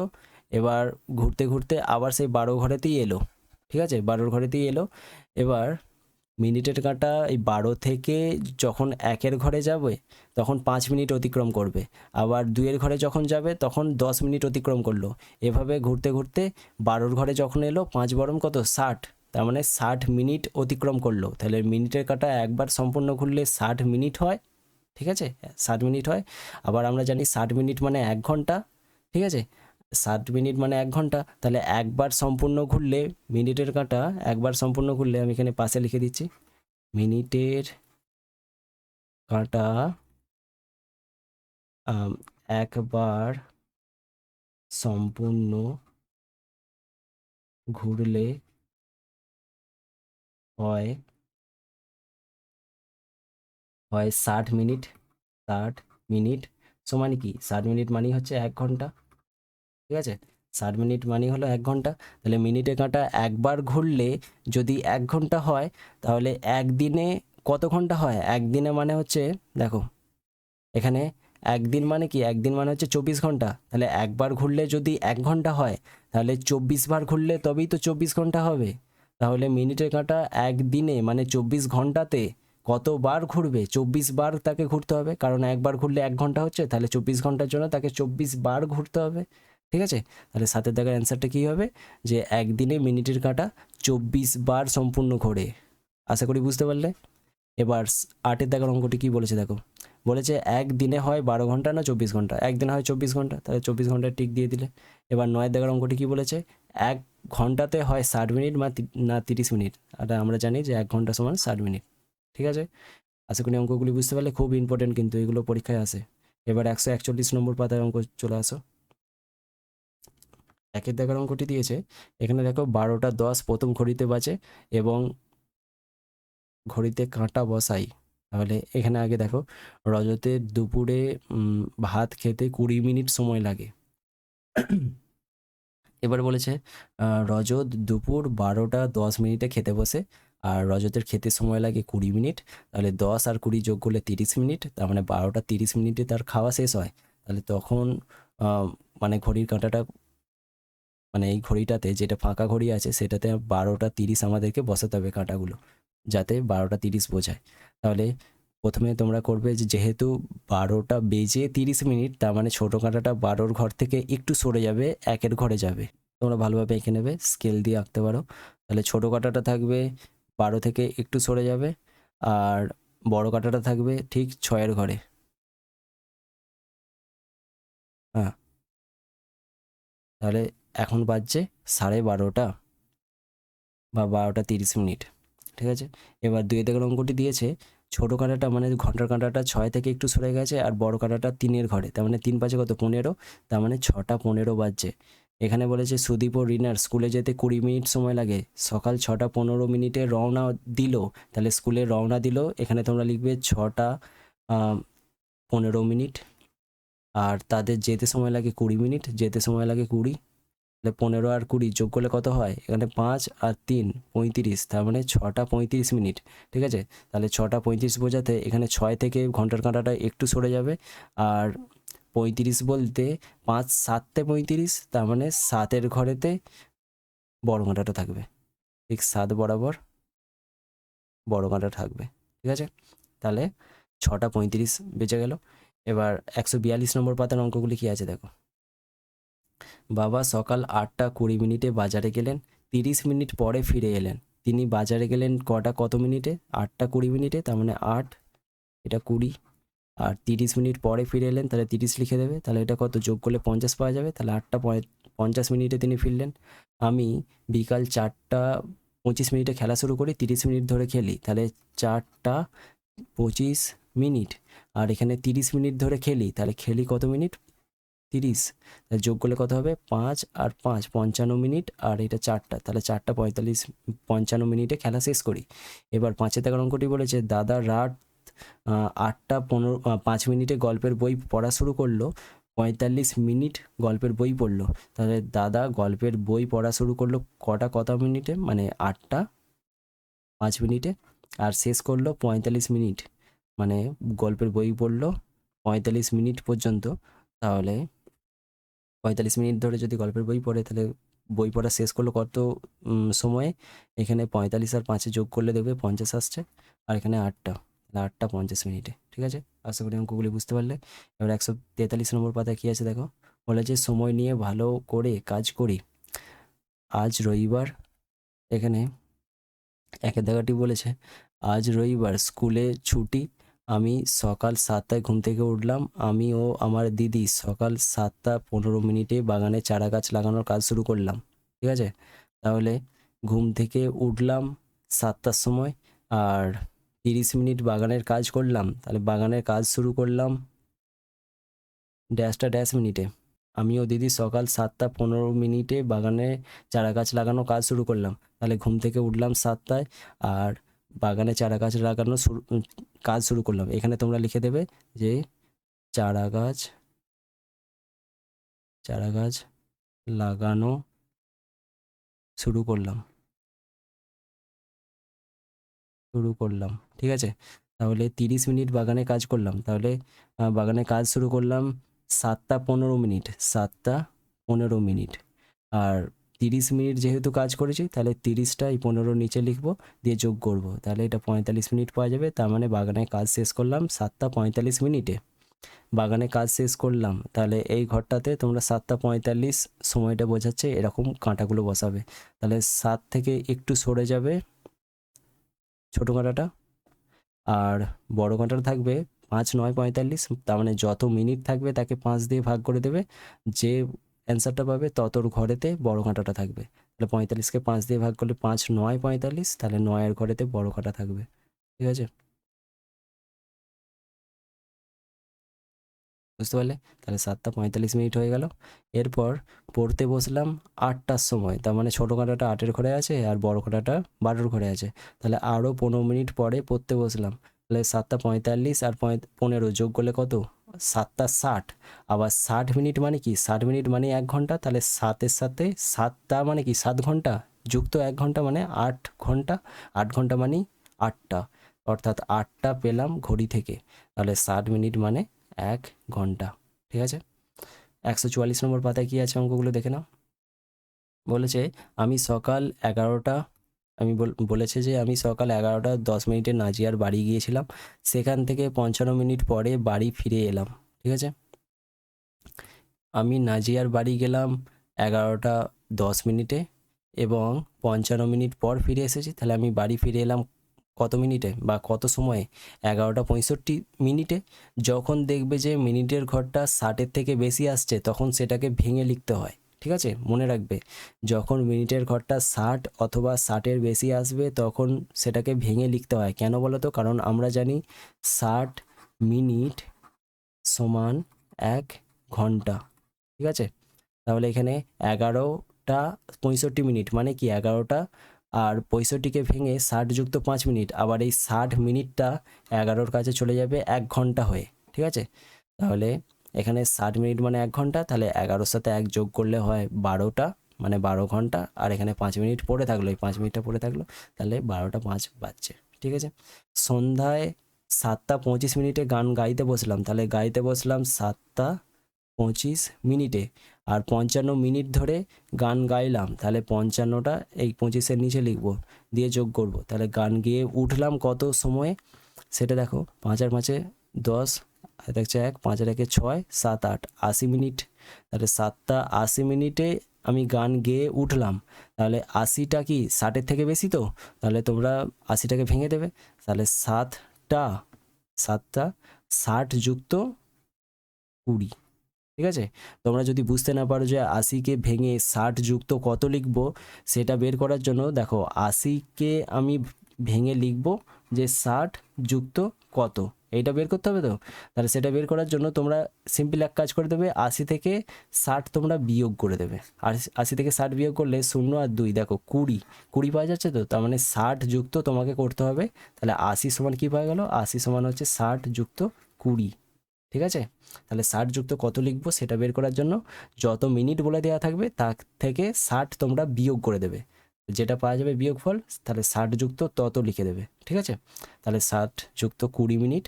S1: এবার ঘুরতে ঘুরতে আবার সেই 12 ঘরেতেই এলো। ঠিক আছে? 12-র ঘরেতেই এলো। এবার মিনিটের কাঁটা এই 12 থেকে যখন 1-এর ঘরে যাবে তখন 5 মিনিট অতিক্রম করবে, আবার 2-এর ঘরে যখন যাবে তখন 10 মিনিট অতিক্রম করলো। এভাবে ঘুরতে ঘুরতে 12-র ঘরে যখন এলো 5 বরং কত 60, তার মানে 60 মিনিট অতিক্রম করলো। তাহলে মিনিটের কাঁটা একবার সম্পূর্ণ ঘুরলে 60 মিনিট হয়। ঠিক আছে? 60 মিনিট হয়। আবার আমরা জানি 60 মিনিট মানে 1 ঘন্টা। ঠিক আছে? 60 মিনিট মানে 1 ঘন্টা। তাহলে একবার সম্পূর্ণ ঘুরলে মিনিটের কাঁটা একবার সম্পূর্ণ ঘুরলে, আমি এখানে পাশে লিখে দিচ্ছি, মিনিটের কাঁটা একবার সম্পূর্ণ ঘুরলে হয় হয় 60 মিনিট। 60 মিনিট সমান কি? 60 মিনিট মানেই হচ্ছে 1 ঘন্টা। ঠিক আছে? 60 মিনিট মানেই হলো 1 ঘন্টা। তাহলে মিনিটে কাঁটা একবার ঘুরলে যদি 1 ঘন্টা হয়, তাহলে একদিনে কত ঘন্টা হয়? একদিনে মানে হচ্ছে, দেখো এখানে একদিন মানে কি? একদিন মানে হচ্ছে 24 ঘন্টা। তাহলে একবার ঘুরলে যদি 1 ঘন্টা হয়, তাহলে 24 বার ঘুরলে তবেই তো 24 ঘন্টা হবে। তাহলে মিনিটের কাঁটা একদিনে মানে 24 ঘন্টাতে কতবার ঘুরবে? 24 বার তাকে ঘুরতে হবে, কারণ একবার ঘুরলে 1 ঘন্টা হচ্ছে, তাহলে 24 ঘন্টার জন্য তাকে 24 বার ঘুরতে হবে। ঠিক আছে? তাহলে সাতের দাগের অ্যান্সারটা কী হবে? যে একদিনে মিনিটের কাঁটা 24 বার সম্পূর্ণ ঘোরে। আশা করি বুঝতে পারলে। এবার আটের দাগের অঙ্কটি কী বলেছে দেখো। বলেছে একদিনে হয় 12 ঘন্টা না 24 ঘন্টা? একদিনে হয় 24 ঘন্টা, তাহলে 24 ঘন্টায় টিক দিয়ে দিলে। এবার 9-এর দাগের অঙ্কটি কী বলেছে? 1 ঘন্টাতে হয় 60 মিনিট না 30 মিনিট? আর আমরা জানি যে 1 ঘন্টা সমান 60 মিনিট। ঠিক আছে? আশা করি অঙ্কগুলি বুঝতে পারলে। খুব ইম্পর্টেন্ট কিন্তু, এগুলো পরীক্ষায় আসে। এবার 141 নম্বর পাতায় অঙ্ক চলে আসো। একের দাগের অঙ্কটি দিয়েছে, এখানে দেখো 12টা 10 প্রথম ঘড়িতে বাজে এবং ঘড়িতে কাঁটা বসাই। তাহলে এখানে আগে দেখো, রজতের দুপুরে ভাত খেতে 20 মিনিট সময় লাগে। এবার বলেছে রজত দুপুর 12টা 10 মিনিটে খেতে বসে, আর রজতের খেতে সময় লাগে 20 মিনিট। তাহলে 10 আর 20 যোগ করলে 30 মিনিট, তার মানে 12টা 30 মিনিটে তার খাওয়া শেষ হয়। তাহলে তখন মানে ঘড়ির কাঁটাটা, মানে এই ঘড়িটাতে যেটা ফাঁকা ঘড়ি আছে সেটাতে 12টা 30 আমাদেরকে বসাতে হবে কাঁটাগুলো, যাতে 12টা 30 বোঝায়। তাহলে প্রথমে তোমরা করবে যে যেহেতু 12টা বেজে 30 মিনিট, তার মানে ছোটো কাঁটাটা 12র ঘর থেকে একটু সরে যাবে, 1-এর ঘরে যাবে। তোমরা ভালোভাবে এঁকে নেবে, স্কেল দিয়ে আঁকতে পারো। তাহলে ছোটো কাঁটাটা থাকবে 12 থেকে একটু সরে যাবে, আর বড় কাঁটাটা থাকবে ঠিক 6-এর ঘরে। হ্যাঁ, তাহলে এখন বাজছে 12:30 বা 12টা 30 মিনিট। ঠিক আছে? এবার 2 দাগের অঙ্কটি দিয়েছে, ছোটো কাঁটাটা মানে ঘন্টার কাঁটাটা 6 থেকে একটু সরে গেছে, আর বড় কাঁটাটা 3-এর ঘরে। তার মানে 3 পাঁচে কত? 15। তার মানে 6টা 15 বাজছে। এখানে বলেছে সুদীপ ও রিনার স্কুলে যেতে 20 মিনিট সময় লাগে। সকাল 6টা 15 মিনিটে রওনা দিল। তাহলে স্কুলে রওনা দিল, এখানে তোমরা লিখবে 6টা 15 মিনিট। আর তাদের যেতে সময় লাগে 20 মিনিট, যেতে সময় লাগে 20। তাহলে 15 আর 20 যোগ করলে কত হয়? এখানে 5 আর 3 35, তার মানে 6টা 35 মিনিট। ঠিক আছে? তাহলে 6টা 35 বোঝাতে এখানে 6 থেকে ঘন্টার কাঁটাটা একটু সরে যাবে, আর 35 বলতে 5 7 35, তার মানে 7-এর ঘরেতে বড় কাঁটাটা থাকবে। ঠিক 7 বরাবর বড় কাঁটা থাকবে। ঠিক আছে? তাহলে 6টা 35 বেজে গেল। এবার 142 নম্বর পাতার অঙ্কগুলি কী আছে দেখো। বাবা সকাল 8টা 20 মিনিটে বাজারে গেলেন, 30 মিনিট পরে ফিরে এলেন। তিনি বাজারে গেলেন কত মিনিটে? 8টা 20 মিনিটে, তার মানে 8, এটা 20, আর 30 মিনিট পরে ফিরে এলেন, তাহলে 30 লিখে দেবে। তাহলে এটা কত? যোগ করলে 50 পাওয়া যাবে। তাহলে 8টা 50 মিনিটে তিনি ফিরলেন। আমি বিকাল 4টা 25 মিনিটে খেলা শুরু করি, 30 মিনিট ধরে খেলি। তাহলে 4টা 25 মিনিট, আর এখানে 30 মিনিট ধরে খেলি, তাহলে খেলি কত মিনিট? 30। যোগ করলে কত হবে? 5 আর 5 55 মিনিট, আর এটা 4টা, তাহলে 4টা 45 55 মিনিটে খেলা শেষ করি। এবার 5-এর দাগের অঙ্কটি বলেছে দাদা রাত 8টা 5 মিনিটে গল্পের বই পড়া শুরু করলো, 45 মিনিট গল্পের বই পড়লো। তাহলে দাদা গল্পের বই পড়া শুরু করলো কত মিনিটে? মানে 8টা 5 মিনিটে, আর শেষ করলো 45 মিনিট, মানে গল্পের বই পড়লো 45 মিনিট পর্যন্ত। তাহলে 45 মিনিট ধরে যদি গল্পের বই পড়ে, তাহলে বই পড়া শেষ করলো কত সময়ে? এখানে 45 আর 5 যোগ করলে দেখবে 50 আসছে, আর এখানে 8টা, তাহলে 8টা 50 মিনিটে। ঠিক আছে? আশা করি অঙ্কগুলি বুঝতে পারলে। এবার 143 নম্বর পাতায় কী আছে দেখো। বলে যে সময় নিয়ে ভালো করে কাজ করি, আজ রবিবার। এখানে একের দাগাটি বলেছে আজ রবিবার স্কুলে ছুটি, আমি সকাল 7টায় ঘুম থেকে উঠলাম। আমি ও আমার দিদি সকাল 7টা 15 মিনিটে বাগানে চারা গাছ লাগানোর কাজ শুরু করলাম। ঠিক আছে? তাহলে ঘুম থেকে উঠলাম 7টার সময়, আর 30 মিনিট বাগানের কাজ করলাম। তাহলে বাগানের কাজ শুরু করলাম ড্যাশটা ড্যাশ মিনিটে আমি ও দিদি সকাল 7:15 বাগানে চারা গাছ লাগানো কাজ শুরু করলাম। তাহলে ঘুম থেকে উঠলাম 7টায় আর বাগানে চারা গাছ লাগানো কাজ শুরু করলাম। এখানে তোমরা লিখে দেবে যে চারা গাছ লাগানো শুরু করলাম। ঠিক আছে, তাহলে 30 মিনিট বাগানে কাজ করলাম। তাহলে বাগানে কাজ শুরু করলাম 7:15। আর 30 মিনিট যেহেতু কাজ করেছি, তাহলে 30টা এই 15 নিচে লিখবো, দিয়ে যোগ করব, তাহলে এটা 45 মিনিট পাওয়া যাবে। তার মানে বাগানে কাজ শেষ করলাম 7:45। বাগানে কাজ শেষ করলাম, তাহলে এই ঘরটাতে তোমরা 7:45 সময়টা বোঝাচ্ছে এরকম কাঁটাগুলো বসাবে। তাহলে 7 থেকে একটু সরে যাবে ছোটো কাঁটাটা, আর বড় কাঁটাটা থাকবে 5:09:45। তার মানে যত মিনিট থাকবে তাকে 5 দিয়ে ভাগ করে দেবে, যে অ্যান্সারটা পাবে ততর ঘরেতে বড় কাঁটাটা থাকবে। তাহলে 45কে 5 দিয়ে ভাগ করলে 5×9=45, তাহলে 9-এর ঘরেতে বড় কাঁটা থাকবে। ঠিক আছে, বুঝতে পারলে? তাহলে 7:45 হয়ে গেল। এরপর পড়তে বসলাম 8টার সময়, তার মানে ছোটো কাঁটাটা 8-এর ঘরে আছে আর বড় কাঁটাটা 12-এর ঘরে আছে। তাহলে আরও 15 মিনিট পরে পড়তে বসলাম। তাহলে 7:45 আর 15 যোগ করলে কত? 7:60। আবার 60 মিনিট মানে কি? 60 মিনিট মানে 1 ঘন্টা। তাহলে 7-এর সাথে 7টা মানে কি? 7 ঘন্টা যুক্ত 1 ঘন্টা মানে 8 ঘন্টা। 8 ঘন্টা মানে 8টা, অর্থাৎ 8টা পেলাম ঘড়ি থেকে। তাহলে 60 মিনিট মানে 1 ঘন্টা। ঠিক আছে, 144 নম্বর পাতায় কী আছে অঙ্কগুলো দেখে নাও। বলেছে আমি সকাল 11টা বলেছে যে আমি সকাল 11:10 নাজিয়ার বাড়ি গিয়েছিলাম, সেখান থেকে 55 মিনিট পরে বাড়ি ফিরে এলাম। ঠিক আছে, আমি নাজিয়ার বাড়ি গেলাম 11:10 এবং 55 মিনিট পর ফিরে এসেছি। তাহলে আমি বাড়ি ফিরে এলাম কত মিনিটে বা কত সময়ে? 11:65। যখন দেখবে যে মিনিটের ঘরটা 60-এর থেকে বেশি আসছে, তখন সেটাকে ভেঙে লিখতে হয়। ঠিক আছে, মনে রাখবে, যখন মিনিটের ঘরটা 60 অথবা 60-এর বেশি আসবে তখন সেটাকে ভেঙে লিখতে হয়। কেন বলো তো? কারণ আমরা জানি 60 মিনিট সমান 1 ঘন্টা। ঠিক আছে, তাহলে এখানে 11:65 মানে কি? 11টা আর 65কে ভেঙে 60 যুক্ত 5 মিনিট, আবার এই 60 মিনিটটা 11-র কাছে চলে যাবে 1 ঘন্টা হয়ে। ঠিক আছে, তাহলে এখানে 60 মিনিট মানে 1 ঘন্টা, তাহলে 11-র সাথে 1 যোগ করলে হয় 12টা, মানে 12 ঘন্টা। আর এখানে 5 মিনিট পড়ে থাকলো, এই 5 মিনিটটা পড়ে থাকলো, তাহলে 12:05 বাজছে। ঠিক আছে, সন্ধ্যায় 7:25 গান গাইতে বসলাম। তাহলে গাইতে বসলাম 7:25 আর 55 মিনিট ধরে গান গাইলাম। তাহলে 55টা এই 25-এর নিচে লিখবো, দিয়ে যোগ করব। তাহলে গান গেয়ে উঠলাম কত সময়ে সেটা দেখো। 5 আর 5-এ 10, আর দেখছে 1, 5 আর 1-এ 6, 7, 8, 80 মিনিট। তাহলে 7:80 আমি গান গেয়ে উঠলাম। তাহলে 80টা কি 60-এর থেকে বেশি? তো তাহলে তোমরা 80টাকে ভেঙে দেবে। তাহলে 7টা 60 যুক্ত 20। ঠিক আছে, তোমরা যদি বুঝতে না পারো যে 80কে ভেঙে 60 যুক্ত কত লিখবো, সেটা বের করার জন্য দেখো 80কে আমি ভেঙে লিখবো যে 60 যুক্ত কত, এইটা বের করতে হবে। তো তাহলে সেটা বের করার জন্য তোমরা সিম্পল এক কাজ করে দেবে, 80 থেকে 60 তোমরা বিয়োগ করে দেবে। আর 80 থেকে 60 বিয়োগ করলে 0 আর 2 দেখো 20 পাওয়া যাচ্ছে। তো তার মানে 60 যুক্ত তোমাকে করতে হবে। তাহলে 80 সমান কী পাওয়া গেল? 80 সমান হচ্ছে 60 যুক্ত 20। ঠিক আছে, তাহলে 60 যুক্ত কত লিখবো সেটা বের করার জন্য যত মিনিট বলে দেওয়া থাকবে তার থেকে 60 তোমরা বিয়োগ করে দেবে, যেটা পাওয়া যাবে বিয়োগফল। তাহলে 60 যুক্ত তত লিখে দেবে। ঠিক আছে, তাহলে 60 যুক্ত 20 মিনিট।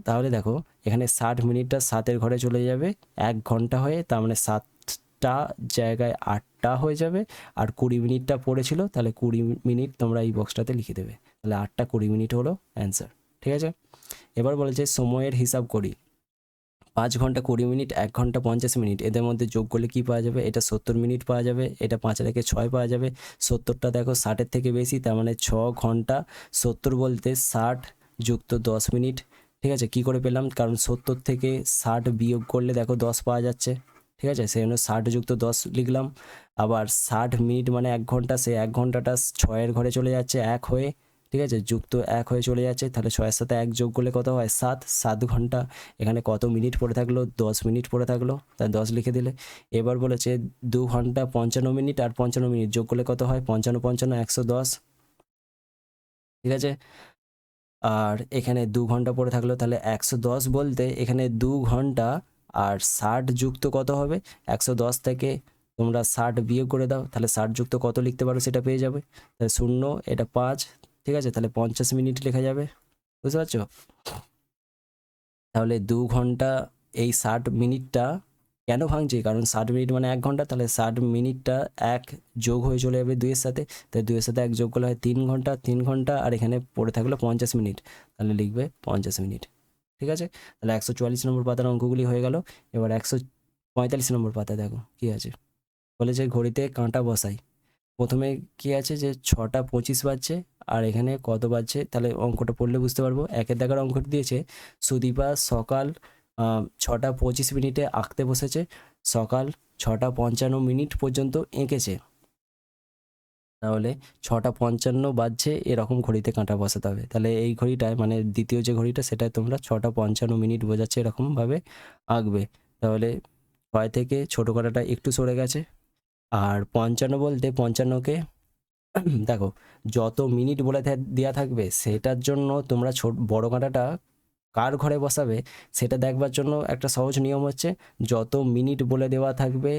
S1: তাহলে দেখো এখানে 60 মিনিটটা 7-এর ঘরে চলে যাবে 1 ঘন্টা হয়ে, তার মানে 7টা জায়গায় 8টা হয়ে যাবে। আর 20 মিনিটটা পড়েছিল, তাহলে 20 মিনিট তোমরা এই বক্সটাতে লিখে দেবে। তাহলে 8টা 20 মিনিট হলো অ্যান্সার। ঠিক আছে, এবার বলেছে সময়ের হিসাব করি। 5 ঘন্টা 20 মিনিট, 1 ঘন্টা 50 মিনিট, এদের মধ্যে যোগ করলে কী পাওয়া যাবে? এটা 70 মিনিট পাওয়া যাবে, এটা 5 রেখে 6 পাওয়া যাবে। 70টা দেখো 60-এর থেকে বেশি, তার মানে 6 ঘন্টা। 70 বলতে 60 যুক্ত 10 মিনিট। ঠিক আছে, কী করে পেলাম? কারণ 70 থেকে 60 বিয়োগ করলে দেখো 10 পাওয়া যাচ্ছে। ঠিক আছে, সেই জন্য 60 যুক্ত 10 লিখলাম। আবার 60 মিনিট মানে 1 ঘন্টা, সে 1 ঘন্টাটা 6-এর ঘরে চলে যাচ্ছে 1 হয়ে। ঠিক আছে, যুক্ত 1 হয়ে চলে যাচ্ছে, তাহলে 6-এর সাথে 1 যোগ করলে কত হয় 7, 7 ঘন্টা। এখানে কত মিনিট পড়ে থাকলো, 10 মিনিট পড়ে থাকলো, তাই 10 লিখে দিলে। এবার বলেছে 2 ঘন্টা 55 মিনিট আর 55 মিনিট যোগ করলে কত হয় 55 55 110, ঠিক আছে। আর এখানে 2 ঘন্টা পড়ে থাকলো, তাহলে 110 বলতে এখানে 2 ঘন্টা আর 60 যুক্ত কত হবে, 110 থেকে তোমরা 60 বিয়োগ করে দাও, তাহলে 60 যুক্ত কত লিখতে পারো সেটা পেয়ে যাবে। তাহলে 0, এটা 5, ঠিক আছে, তাহলে 50 মিনিট লেখা যাবে, বুঝতে পারছো। তাহলে 2 ঘন্টা এই 60 মিনিটটা কেন ভাঙছি, কারণ 60 মিনিট মানে 1 ঘন্টা, তাহলে 60 মিনিটটা 1 যোগ হয়ে চলে যাবে 2 এর সাথে, তাই 2 এর সাথে 1 যোগ করলে হয় 3 ঘন্টা, 3 ঘন্টা আর এখানে পড়ে থাকলো 50 মিনিট, তাহলে লিখবে 50 মিনিট, ঠিক আছে। তাহলে 144 নম্বর পাতার অঙ্কগুলি হয়ে গেল। এবার 145 নম্বর পাতা দেখো কি আছে, বলেছে ঘড়িতে কাঁটা বসাই। প্রথমে কি আছে যে 6টা 25 বাজছে আর এখানে কত বাজছে, তাহলে অঙ্কটা পড়লে বুঝতে পারবো। একের দাগের অঙ্কটা দিয়েছে সুদীপা সকাল 6টা 25 মিনিটে আঁকতে বসেছে, সকাল 6টা 55 মিনিট পর্যন্ত এঁকেছে, তাহলে 6টা 55 বাজছে এরকম ঘড়িতে কাঁটা বসাতে হবে। তাহলে এই ঘড়িটায় মানে দ্বিতীয় যে ঘড়িটা সেটায় তোমরা 6টা 55 মিনিট বোঝাচ্ছে এরকমভাবে আঁকবে। তাহলে 6 থেকে ছোটো কাঁটাটা একটু সরে গেছে, আর 55 বলতে 55কে দেখো যত মিনিট বলে দেওয়া থাকবে সেটার জন্য তোমরা বড় কাঁটাটা কার ঘরে বসাবে সেটা দেখবার জন্য একটা সহজ নিয়ম হচ্ছে, যত মিনিট বলে দেওয়া থাকবে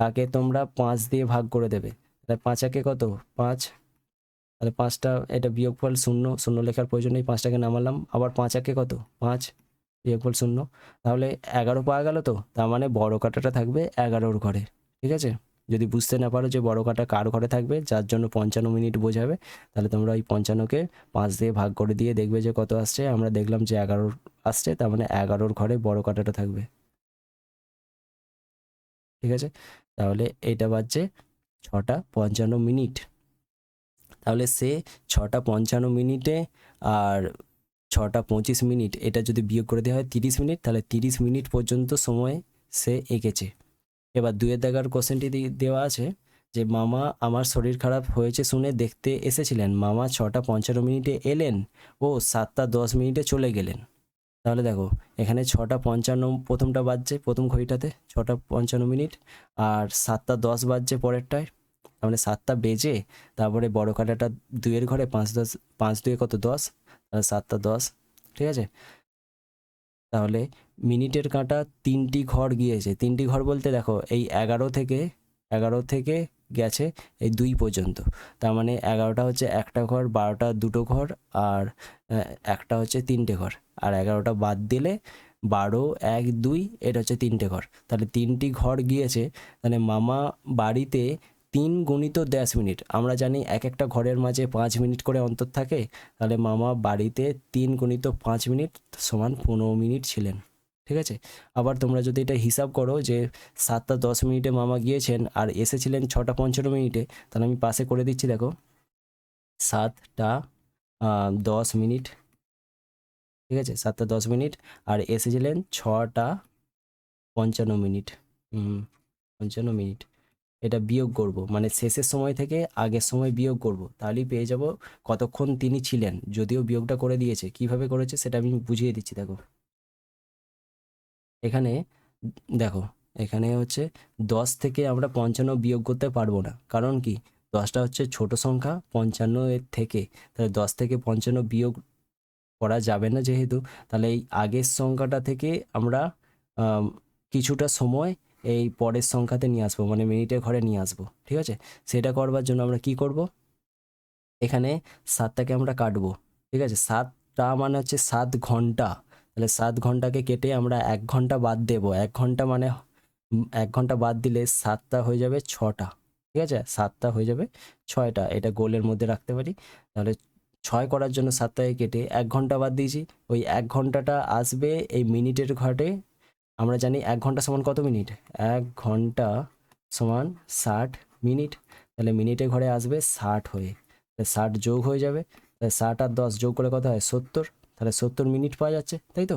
S1: তাকে তোমরা 5 দিয়ে ভাগ করে দেবে। তাহলে 5 একে কত 5, তাহলে 5টা এটা বিয়োগফল 0, 0 লেখার প্রয়োজন নেই, 5টাকে নামালাম, আবার 5 একে কত 5 বিয়োগফল 0, তাহলে 11 পাওয়া গেল। তো তার মানে বড় কাঁটাটা থাকবে 11ওর ঘরে, ঠিক আছে। যদি বুঝতে না পারো যে বড় কাঁটা কার ঘরে থাকবে যার জন্য 55 মিনিট বোঝাবে, তাহলে তোমরা ওই 55কে 5 দিয়ে ভাগ করে দিয়ে দেখবে যে কত আসছে, আমরা দেখলাম যে 11 আসছে, তার মানে 11ওর ঘরে বড় কাঁটাটা থাকবে, ঠিক আছে। তাহলে এইটা বাজছে 6টা 55 মিনিট, তাহলে সে 6টা 55 মিনিটে আর 6টা 25 মিনিট এটা যদি বিয়োগ করে দেওয়া হয় 30 মিনিট, তাহলে 30 মিনিট পর্যন্ত সময় সে এঁকেছে। এবার 2-এর দাগের কোশ্চেনটি দেওয়া আছে যে মামা আমার শরীর খারাপ হয়েছে শুনে দেখতে এসেছিলেন, মামা 6টা 55 মিনিটে এলেন ও 7টা 10 মিনিটে চলে গেলেন। তাহলে দেখো এখানে 6টা 55 প্রথমটা বাজছে, প্রথম ঘড়িটাতে 6টা 55 মিনিট, আর 7টা 10 বাজছে পরেরটায়, তার মানে 7টা বেজে তারপরে বড় কাঁটাটা 2-এর ঘরে 5 5 2 কত 10, তাহলে 7টা 10, ঠিক আছে। তাহলে মিনিটের কাঁটা 3টি ঘর গিয়েছে, 3টি ঘর বলতে দেখো এই 11 থেকে গেছে এই 2 পর্যন্ত, তার মানে 11টা হচ্ছে একটা ঘর, 12টা দুটো ঘর, আর একটা হচ্ছে 3টে ঘর, আর 11টা বাদ দিলে 12 1 2 এটা হচ্ছে 3টে ঘর, তাহলে 3টি ঘর গিয়েছে। তাহলে মামা বাড়িতে 3 গুণিত 10 মিনিট, আমরা জানি এক একটা ঘরের মাঝে 5 মিনিট করে অন্তর থাকে, তাহলে মামা বাড়িতে 3 গুণিত 5 মিনিট সমান 15 মিনিট ছিলেন, ঠিক আছে। আবার তোমরা যদি এটা হিসাব করো যে 7টা 10 মিনিটে মামা গিয়েছেন আর এসেছিলেন 6টা 55 মিনিটে, তাহলে আমি পাশে করে দিচ্ছি দেখো 7টা 10 মিনিট, ঠিক আছে, 7টা 10 মিনিট আর এসেছিলেন 6টা 55 মিনিট, 55 মিনিট, এটা বিয়োগ করব মানে শেষের সময় থেকে আগের সময় বিয়োগ করব, তাহলেই পেয়ে যাব কতক্ষণ তিনি ছিলেন। যদিও বিয়োগটা করে দিয়েছে, কিভাবে করেছে সেটা আমি বুঝিয়ে দিচ্ছি দেখো। এখানে দেখো এখানে হচ্ছে 10 থেকে আমরা 55 বিয়োগ করতে পারবো না, কারণ কি 10টা হচ্ছে ছোট সংখ্যা 55 এর থেকে, তাহলে 10 থেকে 55 বিয়োগ করা যাবে না যেহেতু, তাহলে এই আগের সংখ্যাটা থেকে আমরা কিছুটা সময় এই পরের সংখ্যাতে নিয়ে আসবো, মানে মিনিটের ঘরে নিয়ে আসবো, ঠিক আছে। সেটা করবার জন্য আমরা কি করব, এখানে 7টাকে আমরা কাটবো, ঠিক আছে, 7টা মানে হচ্ছে 7 ঘন্টা, তাহলে 7 ঘন্টাকে কেটে আমরা 1 ঘন্টা বাদ দেবো, 1 ঘন্টা মানে 1 ঘন্টা বাদ দিলে 7টা হয়ে যাবে 6টা, ঠিক আছে, 7টা হয়ে যাবে 6টা, এটা গোলের মধ্যে রাখতে পারি। তাহলে 6 করার জন্য 7টাকে কেটে 1 ঘন্টা বাদ দিয়েছি, ওই 1 ঘন্টাটা আসবে এই মিনিটের ঘরে। আমরা জানি 1 ঘন্টা সমান কত মিনিট, 1 ঘন্টা সমান 60 মিনিট, তাহলে মিনিটের ঘরে আসবে 60 হয়ে, 60 যোগ হয়ে যাবে, তাহলে 60 আর 10 যোগ করে কত হয় 70, তাহলে 70 মিনিট পাওয়া যাচ্ছে, তাই তো।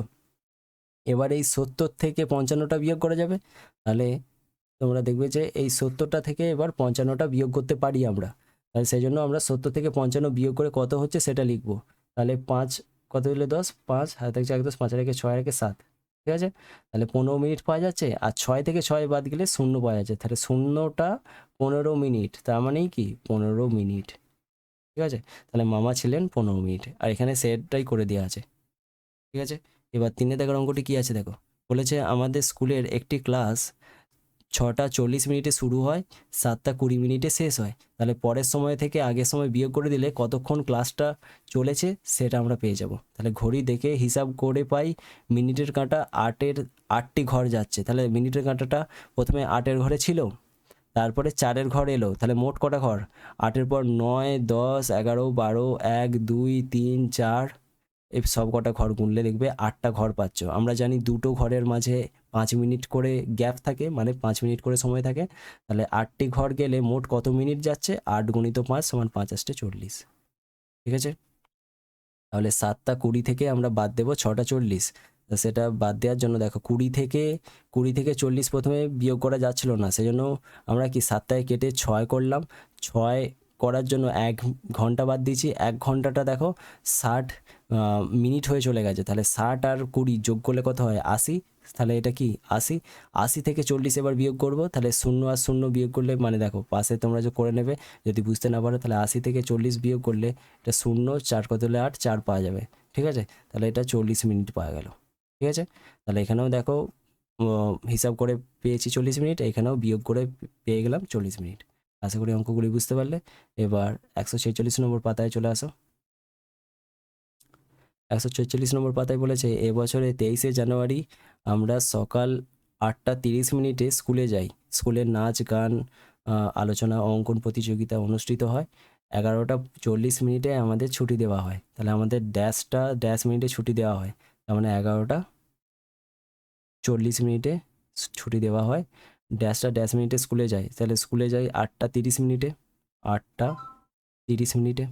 S1: এবার এই 70 থেকে 55টা বিয়োগ করা যাবে, তাহলে তোমরা দেখবে যে এই 70টা থেকে এবার 55টা বিয়োগ করতে পারি আমরা, তাহলে সেই জন্য আমরা 70 থেকে 55 বিয়োগ করে কত হচ্ছে সেটা লিখবো। তাহলে 5 কত দিলে 10, 5 হাতে থাকছে 1 10, 5 আর 1 6 আর 1 7, ঠিক আছে। তাহলে 15 মিনিট পাওয়া যাচ্ছে, আর 6 থেকে 6 বাদ গেলে 0 পাওয়া যাচ্ছে, তাহলে শূন্যটা 15 মিনিট, তার মানেই কি 15 মিনিট, ঠিক আছে। তাহলে মামা ছিলেন 15 মিনিট, আর এখানে সেটটাই করে দেওয়া আছে, ঠিক আছে। এবার 3 দেখার অঙ্কটি কি আছে দেখো, বলেছে আমাদের স্কুলের একটি ক্লাস 6:40 শুরু হয়, 7:20 শেষ হয়। তাহলে পরের সময় থেকে আগের সময় বিয়োগ করে দিলে কতক্ষণ ক্লাসটা চলেছে সেটা আমরা পেয়ে যাব। তাহলে ঘড়ি দেখে হিসাব করে পাই মিনিটের কাঁটা 8টি ঘর যাচ্ছে। তাহলে মিনিটের কাঁটাটা প্রথমে 8-এর ঘরে ছিল, তারপরে 4-এর ঘর এলো, তাহলে মোট কটা ঘর, 8-এর পর 9, 10, 11, 12, 1, 2, 3, 4, এই সব কটা ঘর গুনলে দেখবে 8টা ঘর পাচ্ছ। আমরা জানি দুটো ঘরের মাঝে 5 মিনিট করে গ্যাপ থাকে, মানে 5 মিনিট করে সময় থাকে। তাহলে 8টি ঘর গেলে মোট কত মিনিট যাচ্ছে, 8 গুণিত 5 সমান 5 8 40, ঠিক আছে। তাহলে 7:20 থেকে আমরা বাদ দেবো 6:40, সেটা বাদ দেওয়ার জন্য দেখো 20 থেকে 40 প্রথমে বিয়োগ করা যাচ্ছিল না, সেই জন্য আমরা কি 7টায় কেটে 6 করলাম। 6 করার জন্য 1 ঘন্টা বাদ দিয়েছি, 1 ঘন্টাটা দেখো 60 মিনিট হয়ে চলে গেছে। তাহলে 60 আর 20 যোগ করলে কত হয় 80, তাহলে এটা কি 80। 80 থেকে 40 এবার বিয়োগ করব, তাহলে 0 আর 0 বিয়োগ করলে মানে দেখো পাশে তোমরা যে করে নেবে, যদি বুঝতে না পারো তাহলে 80 থেকে 40 বিয়োগ করলে এটা 0, 4 কত হলে 8, 4 পাওয়া যাবে, ঠিক আছে। তাহলে এটা 40 মিনিট পাওয়া গেল, ঠিক আছে। তাহলে এখানেও দেখো হিসাব করে পেয়েছি 40 মিনিট, এখানেও বিয়োগ করে পেয়ে গেলাম 40 মিনিট। আশা করি অঙ্কগুলি বুঝতে পারলে। এবার 146 নম্বর পাতায় চলে আসো। 146 নম্বর পাতায় বলেছে এবছরে 23শে জানুয়ারি আমরা সকাল 8:30 স্কুলে যাই। স্কুলের নাচ গান আলোচনা অঙ্কন প্রতিযোগিতা অনুষ্ঠিত হয়। 11:40 আমাদের ছুটি দেওয়া হয়। তাহলে আমাদের ড্যাশ মিনিটে ছুটি দেওয়া হয়, তার মানে 11:40 ছুটি দেওয়া হয়। ড্যাশ মিনিটে স্কুলে যাই, তাহলে স্কুলে যাই 8:30, 8:30।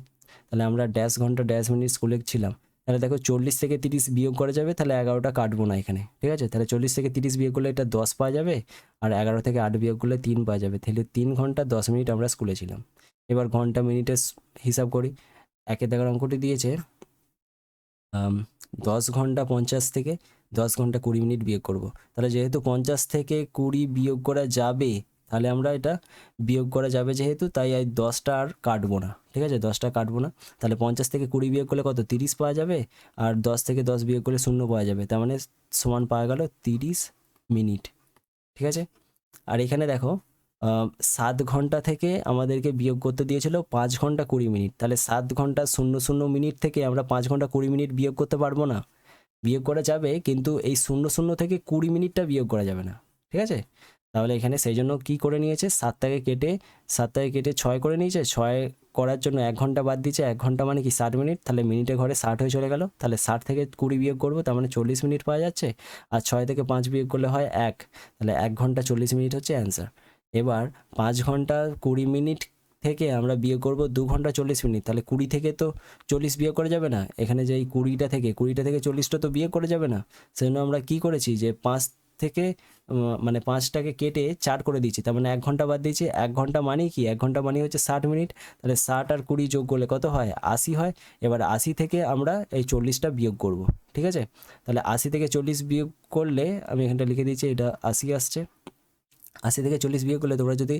S1: তাহলে আমরা ড্যাশ ঘন্টা ড্যাশ মিনিট স্কুলে ছিলাম। তাহলে দেখো 40 থেকে 30 বিয়োগ করা যাবে, তাহলে 11টা কাটবো না এখানে, ঠিক আছে। তাহলে 40 থেকে 30 বিয়োগ করলে এটা 10 পাওয়া যাবে, আর 11 থেকে 8 বিয়োগ করলে 3 পাওয়া যাবে। তাহলে 3 ঘন্টা 10 মিনিট আমরা স্কুলে ছিলাম। এবার ঘন্টা মিনিটে হিসাব করি। একের দেখার অঙ্কটি দিয়েছে 10 ঘন্টা 50 থেকে 10 ঘন্টা 20 মিনিট বিয়োগ করব। তাহলে যেহেতু 50 থেকে 20 বিয়োগ করা যাবে, তাহলে আমরা এটা বিয়োগ করা যাবে যেহেতু, তাই এই 10টা আর কাটবো না, ঠিক আছে, 10টা কাটবো না। তাহলে 50 থেকে 20 বিয়োগ করলে কত 30 পাওয়া যাবে, আর 10 থেকে 10 বিয়োগ করলে 0 পাওয়া যাবে, তার মানে সমান পাওয়া গেল 30 মিনিট, ঠিক আছে। আর এখানে দেখো 7 ঘন্টা থেকে আমাদেরকে বিয়োগ করতে দিয়েছিল 5 ঘন্টা 20 মিনিট। তাহলে 7 ঘন্টা 00 মিনিট থেকে আমরা 5 ঘন্টা 20 মিনিট বিয়োগ করতে পারবো না। বিয়োগ করা যাবে, কিন্তু এই 00 থেকে 20 মিনিটটা বিয়োগ করা যাবে না, ঠিক আছে। তাহলে এখানে সেই জন্য কী করে নিয়েছে, 7টাকে কেটে 6 করে নিয়েছে। 6 করার জন্য 1 ঘন্টা বাদ দিয়েছে, 1 ঘন্টা মানে কি 60 মিনিট। তাহলে মিনিটের ঘরে 60 হয়ে চলে গেল। তাহলে 60 থেকে 20 বিয়োগ করবো, তার মানে 40 মিনিট পাওয়া যাচ্ছে। আর 6 থেকে 5 বিয়োগ করলে হয় 1, তাহলে 1 ঘন্টা 40 মিনিট হচ্ছে অ্যান্সার। এবার 5 ঘন্টা 20 মিনিট থেকে আমরা বিয়োগ করব 2 ঘন্টা 40 মিনিট। তাহলে 20 থেকে তো 40 বিয়োগ করা যাবে না, এখানে যে এই 20টা থেকে 40টা তো বিয়োগ করা যাবে না। সেজন্য আমরা কি করেছি যে 5 থেকে মানে 5টাকে কেটে 4 করে দিয়েছি, তার মানে 1 ঘন্টা বাদ দিয়েছি। 1 ঘন্টা মানে কি, 1 ঘন্টা মানে হচ্ছে 60 মিনিট। তাহলে 60 আর 20 যোগ করলে কত হয় 80 হয়। এবার 80 থেকে আমরা এই 40টা বিয়োগ করব, ঠিক আছে। তাহলে 80 থেকে 40 বিয়োগ করলে আমি এখানটা লিখে দিয়েছি এটা 80 আসছে। 80 থেকে 40 বিয়োগ করলে তোমরা যদি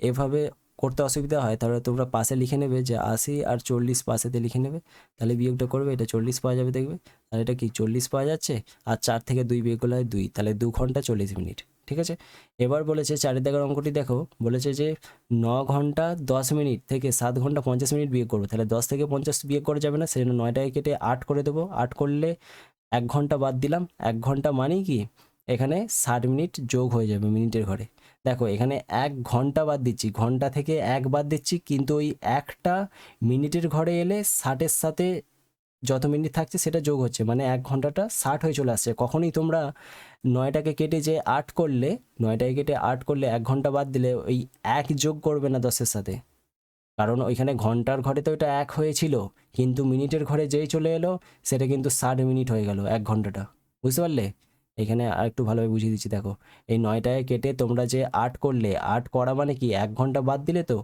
S1: এভাবে করতে অসুবিধা হয় তাহলে তোমরা পাশে লিখে নেবে যে 80 আর 40 পাশেতে লিখে নেবে, তাহলে বিয়োগটা করবে, এটা 40 পাওয়া যাবে দেখবে। তাহলে এটা কি 40 পাওয়া যাচ্ছে, আর 4 থেকে 2 বিয়োগ করলে হয় 2, তাহলে 2 ঘন্টা 40 মিনিট, ঠিক আছে। এবার বলেছে 4 দাগের অঙ্কটি দেখো, বলেছে যে 9 ঘন্টা 10 মিনিট থেকে 7 ঘন্টা 50 মিনিট বিয়োগ করবো। তাহলে 10 থেকে 50 বিয়োগ করা যাবে না, সেই জন্য 9টাকে কেটে 8 করে দেবো। 8 করলে 1 ঘন্টা বাদ দিলাম। 1 ঘন্টা মানেই কি এখানে 60 মিনিট যোগ হয়ে যাবে মিনিটের ঘরে। দেখো এখানে 1 ঘন্টা বাদ দিচ্ছি, ঘন্টা থেকে 1 বাদ দিচ্ছি, কিন্তু ওই একটা মিনিটের ঘরে এলে 60-এর সাথে যত মিনিট থাকছে সেটা যোগ হচ্ছে, মানে 1 ঘন্টাটা 60 হয়ে চলে আসছে। কখনই তোমরা 9টাকে কেটে যে 8 করলে, 9টাকে কেটে 8 করলে 1 ঘন্টা বাদ দিলে ওই 1 যোগ করবে না 10-এর সাথে, কারণ ওইখানে ঘন্টার ঘরে তো এটা 1 হয়েছিল, কিন্তু মিনিটের ঘরে যেই চলে এলো সেটা কিন্তু 60 মিনিট হয়ে গেল 1 ঘন্টাটা, বুঝতে পারলে। এখানে আর একটু ভালোভাবে বুঝিয়ে দিচ্ছি দেখো, এই 9টায় কেটে তোমরা যে 8 করলে, 8 করা মানে কি 1 ঘন্টা বাদ দিলে তো,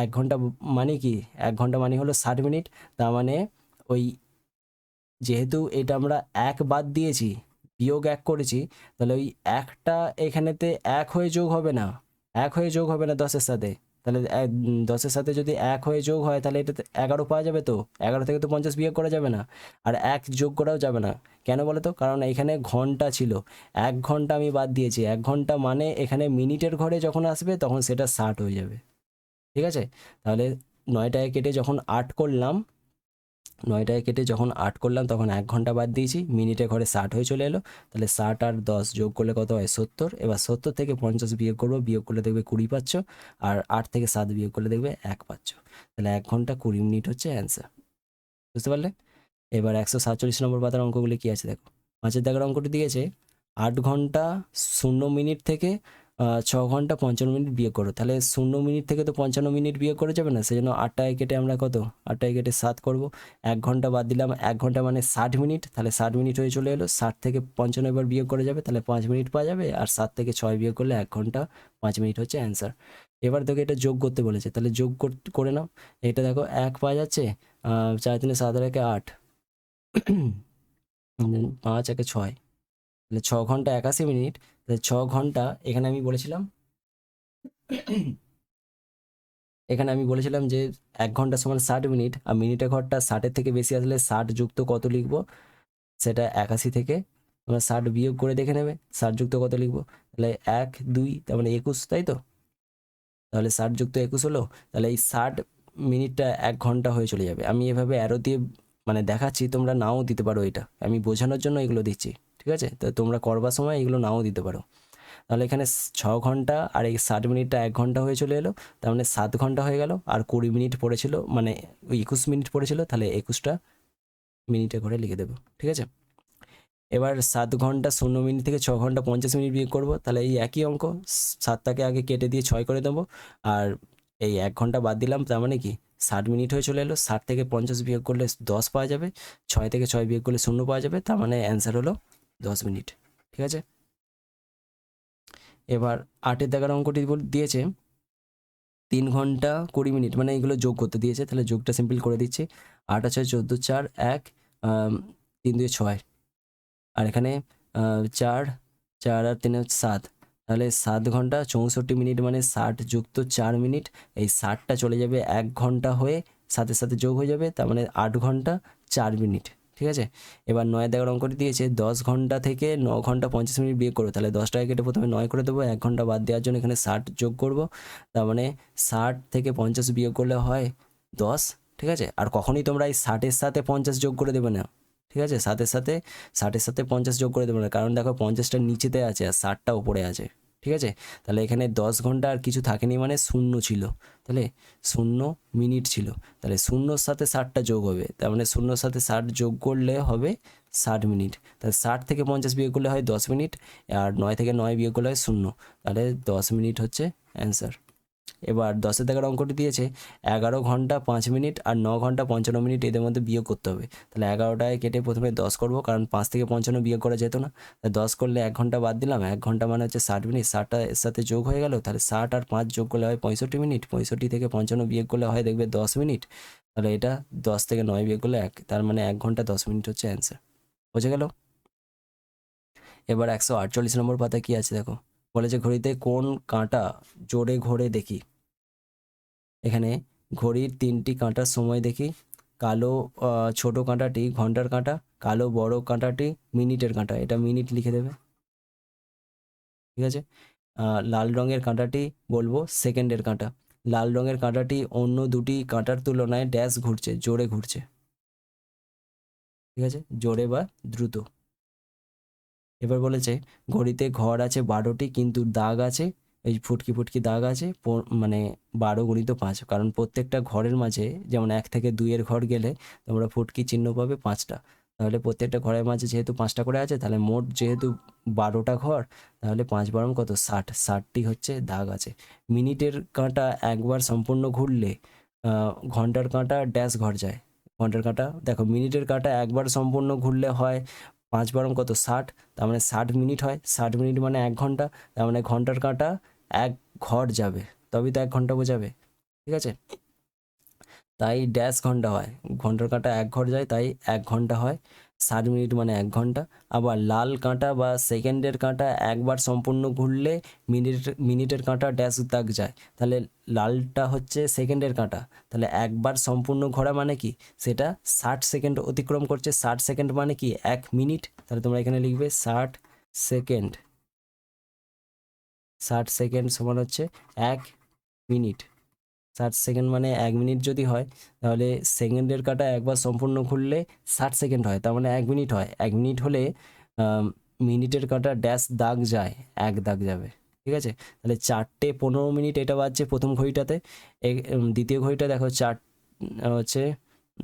S1: 1 ঘন্টা মানে কি 1 ঘন্টা মানে হলো 60 মিনিট। তার মানে ওই যেহেতু এটা আমরা 1 বাদ দিয়েছি, বিয়োগ 1 করেছি, তাহলে ওই 1টা এখানেতে 1 হয়ে যোগ হবে না, 1 হয়ে যোগ হবে না 10-এর সাথে। তাহলে 10-এর সাথে যদি 1 হয়ে যোগ হয় তাহলে এটাতে 11 পাওয়া যাবে তো, 11 থেকে তো 50 বিয়োগ করা যাবে না, আর 1 যোগ করাও যাবে না। কেন বলো তো? কারণ এখানে ঘন্টা ছিল, 1 ঘন্টা আমি বাদ দিয়েছি, 1 ঘন্টা মানে এখানে মিনিটের ঘরে যখন আসবে তখন সেটা 60 হয়ে যাবে। ঠিক আছে? তাহলে 9টায় কেটে যখন 8 করলাম, 9টায় কেটে যখন 8 করলাম তখন 1 ঘন্টা বাদ দিয়েছি, মিনিটে ঘরে 60 হয়ে চলে এলো। তাহলে 60 আর 10 যোগ করলে কত হয়? 70। এবার 70 থেকে 50 বিয়োগ করবো, বিয়োগ করলে দেখবে 20 পাচ্ছ, আর 8 থেকে 7 বিয়োগ করলে দেখবে 1 পাচ্ছ। তাহলে 1 ঘন্টা 20 মিনিট হচ্ছে অ্যান্সার। বুঝতে পারলে? এবার 147 নম্বর পাতার অঙ্কগুলি কী আছে দেখো। 5-এর দাগের অঙ্কটি দিয়েছে 8 ঘন্টা 0 মিনিট থেকে 6 ঘন্টা 55 মিনিট বিয়োগ করো। তাহলে 0 মিনিট থেকে তো 55 মিনিট বিয়োগ করে যাবে না, সেই জন্য 8টায় কেটে আমরা কত, 8টায় কেটে 7 করবো। 1 ঘন্টা বাদ দিলাম, 1 ঘন্টা মানে 60 মিনিট, তাহলে 60 মিনিট হয়ে চলে এলো। 60 থেকে 55 এবার বিয়োগ করে যাবে, তাহলে 5 মিনিট পাওয়া যাবে, আর 7 থেকে 6 বিয়োগ করলে 1 ঘন্টা 5 মিনিট হচ্ছে অ্যান্সার। এবার দেখো এটা যোগ করতে বলেছে, তাহলে যোগ করে নাও। এটা দেখো 1 পাওয়া যাচ্ছে, 4 3 7 আর 1 8, 5 1 6, তাহলে 6 ঘন্টা 81 মিনিট। তাহলে 6 ঘন্টা এখানে আমি বলেছিলাম এখানে আমি বলেছিলাম যে 1 ঘন্টা সমান 60 মিনিট, আর মিনিটের ঘরটা 60-এর থেকে বেশি আসলে 60 যুক্ত কত লিখবো, সেটা 81 থেকে তোমরা 60 বিয়োগ করে দেখে নেবে 60 যুক্ত কত লিখবো। তাহলে 1 2 তার মানে 21, তাই তো? তাহলে 60 যুক্ত 21 হলো। তাহলে এই 60 মিনিটটা 1 ঘন্টা হয়ে চলে যাবে। আমি এভাবে অ্যারো দিয়ে মানে দেখাচ্ছি, তোমরা নাও দিতে পারো, এটা আমি বোঝানোর জন্য এগুলো দিচ্ছি। ঠিক আছে? তো তোমরা করবার সময় এগুলো নাও দিতে পারো। তাহলে এখানে 6 ঘন্টা আর এই 60 মিনিটটা 1 ঘন্টা হয়ে চলে এলো, তার মানে 7 ঘন্টা হয়ে গেল, আর 20 মিনিট পড়েছিল, মানে ওই 21 মিনিট পড়েছিল, তাহলে 21টা মিনিটে করে লিখে দেবো। ঠিক আছে? এবার 7 ঘন্টা 0 মিনিট থেকে 6 ঘন্টা 50 মিনিট বিয়োগ করবো, তাহলে এই একই অঙ্ক, 7টাকে আগে কেটে দিয়ে 6 করে দেবো, আর এই 1 ঘন্টা বাদ দিলাম, তার মানে কি 60 মিনিট হয়ে চলে এলো। 60 থেকে 50 বিয়োগ করলে 10 পাওয়া যাবে, 6 থেকে 6 বিয়োগ করলে 0 পাওয়া যাবে, তার মানে অ্যান্সার হলো 10 মিনিট। ঠিক আছে? এবার 8-এর দাগের অঙ্কটি দিয়েছে 3 ঘন্টা 20 মিনিট, মানে এগুলো যোগ করতে দিয়েছে, তাহলে যোগটা সিম্পল করে দিচ্ছি। 8 আছে 14 4 1, 3 2 6, আর এখানে 4 4 আর 3 7, তাহলে 7 ঘন্টা 64 মিনিট মানে 60 যুক্ত 4 মিনিট, এই 60টা চলে যাবে 1 ঘন্টা হয়ে, সাথে সাথে যোগ হয়ে যাবে, তার মানে 8 ঘন্টা 4 মিনিট। ঠিক আছে? এবার 9 দেওয়ার অঙ্কটি দিয়েছে 10 ঘন্টা থেকে 9 ঘন্টা 50 মিনিট বিয়োগ করো, তাহলে 10টাকে কেটে প্রথমে 9 করে দেবো, 1 ঘন্টা বাদ দেওয়ার জন্য এখানে 60 যোগ করব, তার মানে 60 থেকে 50 বিয়োগ করলে হয় 10। ঠিক আছে? আর কখনোই তোমরা এই 60-এর সাথে 50 যোগ করে দেবে না। ঠিক আছে? 60-এর সাথে 50 যোগ করে দেবে না, কারণ দেখো 50টা নিচেতে আছে আর 60টা উপরে আছে। ঠিক আছে? তাহলে এখানে 10 ঘন্টা আর কিছু থাকেনি, মানে শূন্য ছিল, তাহলে 0 মিনিট ছিল, তাহলে 0-র সাথে 60টা যোগ হবে, তার মানে 0-র সাথে 60 যোগ করলে হবে 60 মিনিট। তাহলে 60 থেকে 50 বিয়োগ করলে হয় 10 মিনিট, আর 9 থেকে 9 বিয়োগ করলে হয় 0, তাহলে 10 মিনিট হচ্ছে অ্যান্সার। এবার 10-এর দাগের অঙ্কটি দিয়েছে 11 ঘন্টা 5 মিনিট আর 9 ঘন্টা 55 মিনিট, এদের মধ্যে বিয়োগ করতে হবে। তাহলে 11টায় কেটে প্রথমে 10 করবো, কারণ 5 থেকে 55 বিয়োগ করা যেত না, তাই 10 করলে 1 ঘন্টা বাদ দিলাম, 1 ঘন্টা মানে হচ্ছে 60 মিনিট, 60টা এর সাথে যোগ হয়ে গেল, তাহলে 60 আর 5 যোগ করলে হয় 65 মিনিট, 65 থেকে 55 বিয়োগ করলে হয় দেখবে 10 মিনিট, তাহলে এটা 10 থেকে 9 বিয়োগ করলে 1, তার মানে 1 ঘন্টা 10 মিনিট হচ্ছে অ্যান্সার। বোঝা গেল? এবার 148 নম্বর পাতা কি আছে দেখো, বলেছে ঘড়িতে কোন কাঁটা জোরে ঘোরে দেখি। এখানে ঘড়ির 3টি কাঁটার সময় দেখি। কালো ছোট কাঁটাটি ঘন্টার কাঁটা, কালো বড় কাঁটাটি মিনিটের কাঁটা, এটা মিনিট লিখে দেবে। ঠিক আছে? লাল রঙের কাঁটাটি বলবো সেকেন্ডের কাঁটা। লাল রঙের কাঁটাটি অন্য দুটি কাঁটার তুলনায় ড্যাশ ঘুরছে, জোরে ঘুরছে। ঠিক আছে? জোরে বা দ্রুত। এবার বলেছে ঘড়িতে ঘর আছে 12টি, কিন্তু দাগ আছে, এই ফুটকি ফুটকি দাগ আছে, মানে 12 × 5, কারণ প্রত্যেকটা ঘরের মাঝে, যেমন 1 থেকে 2-এর ঘর গেলে তোমরা ফুটকি চিহ্ন পাবে 5টা, তাহলে প্রত্যেকটা ঘরের মাঝে যেহেতু 5টা করে আছে, তাহলে মোট যেহেতু 12টা ঘর, তাহলে 5 বারং কত 60, 60টি হচ্ছে দাগ আছে। মিনিটের কাঁটা একবার সম্পূর্ণ ঘুরলে ঘন্টার কাঁটা ড্যাশ ঘর যায়। ঘন্টার কাঁটা দেখো, মিনিটের কাঁটা একবার সম্পূর্ণ ঘুরলে হয় 5 বারং কত 60, তার মানে 60 মিনিট হয়। 60 মিনিট মানে 1 ঘন্টা, তার মানে ঘন্টার কাঁটা 1 ঘর যাবে, তবেই তো 1 ঘন্টা বোঝাবে, ঠিক আছে? তাই ড্যাশ ঘন্টা হয়, ঘন্টার কাঁটা 1 ঘর যায়, তাই 1 ঘন্টা হয়। 60 মিনিট মানে 1 ঘন্টা। আবার লাল কাঁটা বা সেকেন্ডের কাঁটা একবার সম্পূর্ণ ঘুরলে মিনিটের কাঁটা ড্যাশ দাগ যায়। তাহলে লালটা হচ্ছে সেকেন্ডের কাঁটা, তাহলে একবার সম্পূর্ণ ঘোরা মানে কি, সেটা 60 সেকেন্ড অতিক্রম করছে। 60 সেকেন্ড মানে কি 1 মিনিট, তাহলে তোমরা এখানে লিখবে 60 সেকেন্ড। 60 সেকেন্ড সমান হচ্ছে 1 মিনিট। 60 সেকেন্ড মানে 1 মিনিট যদি হয়, তাহলে সেকেন্ডের কাঁটা একবার সম্পূর্ণ ঘুরলে 60 সেকেন্ড হয়, তার মানে 1 মিনিট হয়। 1 মিনিট হলে মিনিটের কাঁটা ড্যাশ দাগ যায়, 1 দাগ যাবে, ঠিক আছে? তাহলে 4:15 এটা বাজছে প্রথম ঘড়িটাতে। দ্বিতীয় ঘড়িটা দেখো হচ্ছে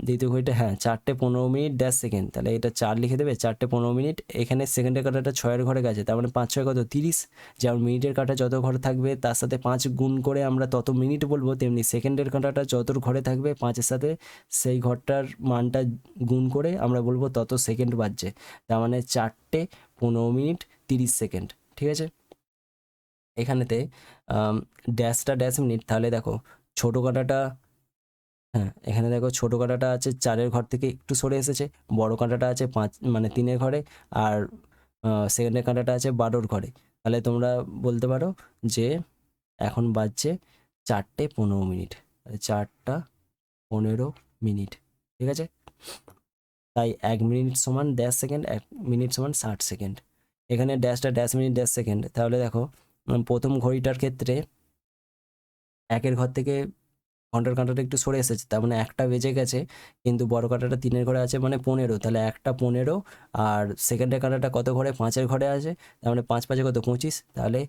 S1: দ্বিতীয় ঘড়িটা, হ্যাঁ 4:15 ড্যাশ সেকেন্ড, তাহলে এটা 4 লিখে দেবে। 4:15, এখানে সেকেন্ডের কাঁটাটা 6-এর ঘরে গেছে, তার মানে 5 6 কত 30। যেমন মিনিটের কাঁটা যত ঘরে থাকবে তার সাথে 5 গুণ করে আমরা তত মিনিট বলবো, তেমনি সেকেন্ডের কাঁটাটা যত ঘরে থাকবে 5-এর সাথে সেই ঘরটার মানটা গুণ করে আমরা বলবো তত সেকেন্ড বাজছে। তার মানে 4:15 30 সেকেন্ড, ঠিক আছে? এখানেতে ড্যাশটা ড্যাশ মিনিট, তাহলে দেখো ছোটো কাঁটাটা, হ্যাঁ এখানে দেখো ছোটো কাঁটাটা আছে 4-এর ঘর থেকে একটু সরে এসেছে, বড় কাঁটাটা আছে 5 মানে 3-এর ঘরে, আর সেকেন্ডের কাঁটাটা আছে 12-র ঘরে। তাহলে তোমরা বলতে পারো যে এখন বাজছে 4:15, 4:15, ঠিক আছে? তাই 1 মিনিট সমান ড্যাশ সেকেন্ড, 1 মিনিট সমান 60 সেকেন্ড। এখানে ড্যাশটা ড্যাশ মিনিট ড্যাশ সেকেন্ড, তাহলে দেখো প্রথম ঘড়িটার ক্ষেত্রে 1-এর ঘর থেকে ঘন্টার কাঁটাটা একটু সরে এসেছে, তার মানে 1টা বেজে গেছে, কিন্তু বড় কাঁটাটা 3-এর ঘরে আছে মানে 15, তাহলে 1:15। আর সেকেন্ডের কাঁটাটা কত ঘরে, 5-এর ঘরে আছে, তার মানে 5 5 কত 25, তাহলে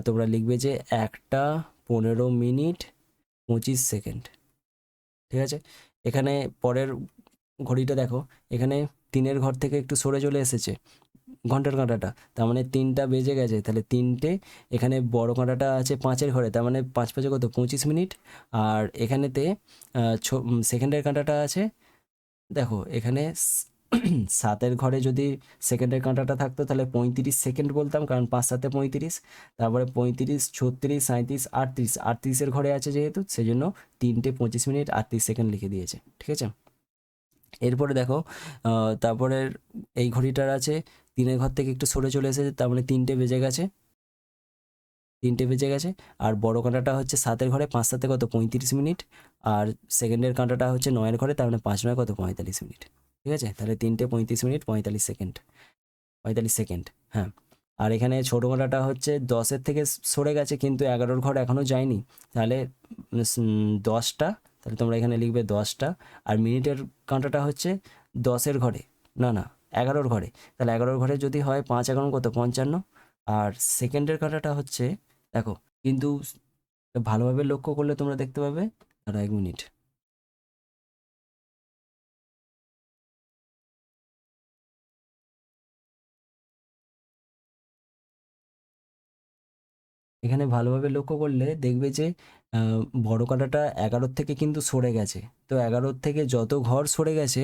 S1: তোমরা লিখবে যে 1:15 25 সেকেন্ড, ঠিক আছে? এখানে পরের ঘড়িটা দেখো, এখানে 3-এর ঘর থেকে একটু সরে চলে এসেছে ঘন্টার কাঁটাটা, তার মানে 3টা বেজে গেছে, তাহলে 3টে, এখানে বড় কাঁটাটা আছে 5-এর ঘরে, তার মানে 5 5 কত 25 মিনিট। আর এখানেতে সেকেন্ডের কাঁটাটা আছে, দেখো এখানে 7-এর ঘরে যদি সেকেন্ডের কাঁটাটা থাকতো তাহলে 35 সেকেন্ড বলতাম, কারণ 5 7 35, তারপরে 35 36 37 38, 38-এর ঘরে আছে যেহেতু, সেই জন্য 3:25 38 সেকেন্ড লিখে দিয়েছে, ঠিক আছে? এরপরে দেখো তারপরের এই ঘড়িটার আছে 3-এর ঘর থেকে একটু সরে চলে এসেছে, তার মানে 3টে বেজে গেছে, 3টে বেজে গেছে। আর বড় কাঁটাটা হচ্ছে 7-এর ঘরে, 5 7 কত 35 মিনিট, আর সেকেন্ডের কাঁটাটা হচ্ছে 9-এর ঘরে, তার মানে 5 9 কত 45 মিনিট, ঠিক আছে? তাহলে 3:35 45 সেকেন্ড, 45 সেকেন্ড, হ্যাঁ। আর এখানে ছোটো কাঁটাটা হচ্ছে 10-এর থেকে সরে গেছে, কিন্তু 11-র ঘর এখনও যায়নি, তাহলে 10টা, তাহলে তোমরা এখানে লিখবে 10টা। আর মিনিটের কাঁটাটা হচ্ছে 10-এর ঘরে, না না 11-র ঘরে, তাহলে 11-র ঘরে যদি হয় 5 11 কত 55। আর সেকেন্ডের কাঁটাটা হচ্ছে, দেখো কিন্তু ভালোভাবে লক্ষ্য করলে তোমরা দেখতে পাবে, আর 1 মিনিট, এখানে ভালোভাবে লক্ষ্য করলে দেখবে যে বড় কাঁটাটা 11-র থেকে কিন্তু সরে গেছে, তো 11-র থেকে যত ঘর সরে গেছে,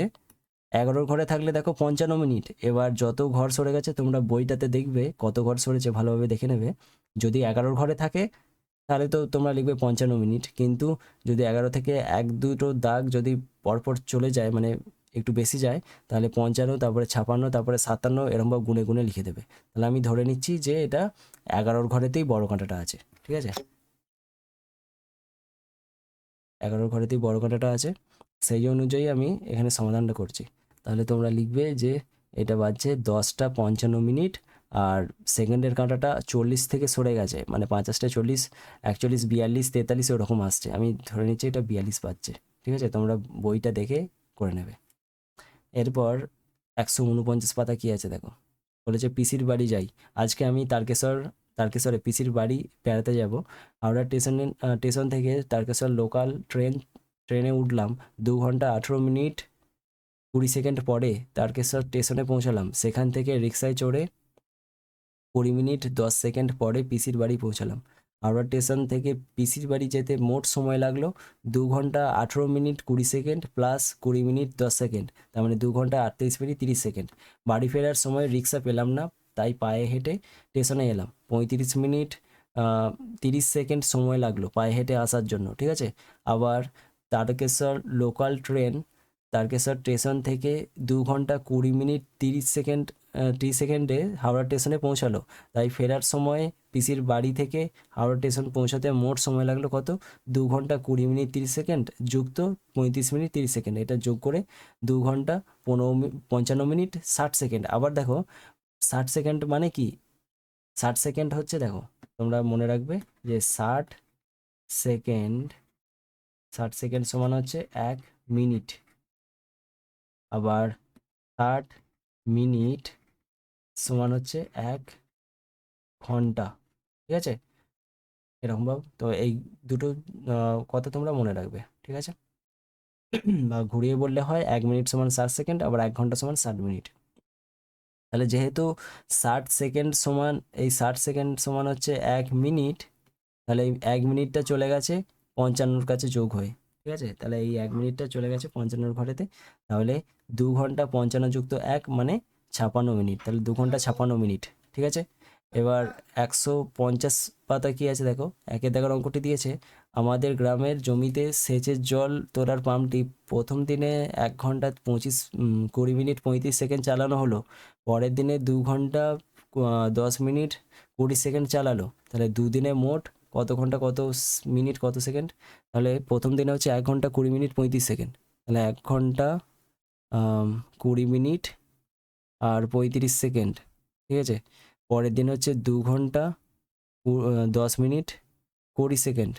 S1: 11-র ঘরে থাকলে দেখো 55 মিনিট, এবার যত ঘর সরে গেছে তোমরা বইটাতে দেখবে কত ঘর সরেছে, ভালোভাবে দেখে নেবে। যদি 11-র ঘরে থাকে তাহলে তো তোমরা লিখবে 55 মিনিট, কিন্তু যদি 11 থেকে 1 2টো দাগ যদি পরপর চলে যায়, মানে একটু বেশি যায়, তাহলে 55, তারপরে 56, তারপরে 57, এরকমভাবে গুনে গুনে লিখে দেবে। তাহলে আমি ধরে নিচ্ছি যে এটা 11-র ঘরেতেই বড় কাঁটাটা আছে, ঠিক আছে? 11-র ঘরেতেই বড় কাঁটাটা আছে, সেই অনুযায়ী আমি এখানে সমাধানটা করছি। তাহলে তোমরা লিখবে যে এটা বাজছে 10:55, আর সেকেন্ডের কাঁটাটা 40 থেকে সরে গেছে, মানে 50টা 40 41 42 43 ওরকম আসছে, আমি ধরে নিচ্ছি এটা 42 বাজছে, ঠিক আছে? তোমরা বইটা দেখে করে নেবে। এরপর 149 পাতা কি আছে দেখো, বলেছে পিসির বাড়ি যাই। আজকে আমি তারকেশ্বরে পিসির বাড়ি বেড়াতে যাব। হাওড়া স্টেশন থেকে তারকেশ্বর লোকাল ট্রেনে উঠলাম। 2 ঘন্টা 18 মিনিট 20 সেকেন্ড পরে তারকেশ্বর স্টেশনে পৌঁছালাম। সেখান থেকে রিক্সায় চড়ে 20 মিনিট 10 সেকেন্ড পরে পিসির বাড়ি পৌঁছালাম। হাওড়া স্টেশন থেকে পিসির বাড়ি যেতে মোট সময় লাগলো 2 ঘন্টা 18 minute 20 second plus 20 minute 10 second, তার মানে 2 ঘন্টা 38 মিনিট 30 সেকেন্ড। বাড়ি ফেরার সময় রিক্সা পেলাম না, তাই পায়ে হেঁটে স্টেশনে এলাম। 35 মিনিট 30 সেকেন্ড সময় লাগলো পায়ে হেঁটে আসার জন্য, ঠিক আছে। আবার Tarakeswar local train Tarakeswar station থেকে 2 ঘন্টা 20 মিনিট 30 সেকেন্ড 30 সেকেন্ডে হাওড়া স্টেশনে পৌঁছালো, তাই ফেরার সময় পিসির বাড়ি থেকে হাওড়া স্টেশন পৌঁছাতে মোট সময় লাগলো কত? 2 ঘন্টা 20 মিনিট 30 সেকেন্ড যুক্ত 35 মিনিট 30 সেকেন্ড, এটা যোগ করে 2 ঘন্টা 55 মিনিট 60 সেকেন্ড। আবার দেখো 60 সেকেন্ড মানে কি? 60 সেকেন্ড হচ্ছে, দেখো তোমরা মনে রাখবে যে 60 সেকেন্ড সমান হচ্ছে 1 মিনিট। আবার 60 মিনিট সমান হচ্ছে 1 ঘন্টা, ঠিক আছে। এরকম ভাব তো এই দুটো কথা তোমরা মনে রাখবে, ঠিক আছে। বা ঘুরিয়ে বললে হয় 1 মিনিট সমান 60 সেকেন্ড, আবার 1 ঘন্টা সমান 60 মিনিট। তাহলে যেহেতু 60 সেকেন্ড সমান, এই 60 সেকেন্ড সমান হচ্ছে 1 মিনিট, তাহলে এই 1 মিনিটটা চলে গেছে 55 কাছে যোগ হয়ে, ঠিক আছে। তাহলে এই 1 মিনিটটা চলে গেছে 55 ঘরেতে, তাহলে 2 ঘন্টা 55 যুক্ত 1 মানে 56 মিনিট, তাহলে 2 ঘন্টা 56 মিনিট, ঠিক আছে। এবার 150 পাতা কি আছে দেখো, একের দাগের অঙ্কটি দিয়েছে। আমাদের গ্রামের জমিতে সেচের জল তোলার পাম্পটি প্রথম দিনে 1 ঘন্টা 20 মিনিট 35 সেকেন্ড চালানো হলো, পরের দিনে 2 ঘন্টা 10 মিনিট 20 সেকেন্ড চালালো, তাহলে দুদিনে মোট কত ঘন্টা কত মিনিট কত সেকেন্ড? তাহলে প্রথম দিনে হচ্ছে 1 ঘন্টা 20 মিনিট 35 সেকেন্ড, তাহলে 1 ঘন্টা 20 মিনিট আর 35 সেকেন্ড, ঠিক আছে। পরের দিন হচ্ছে 2 ঘন্টা 10 মিনিট 20 সেকেন্ড,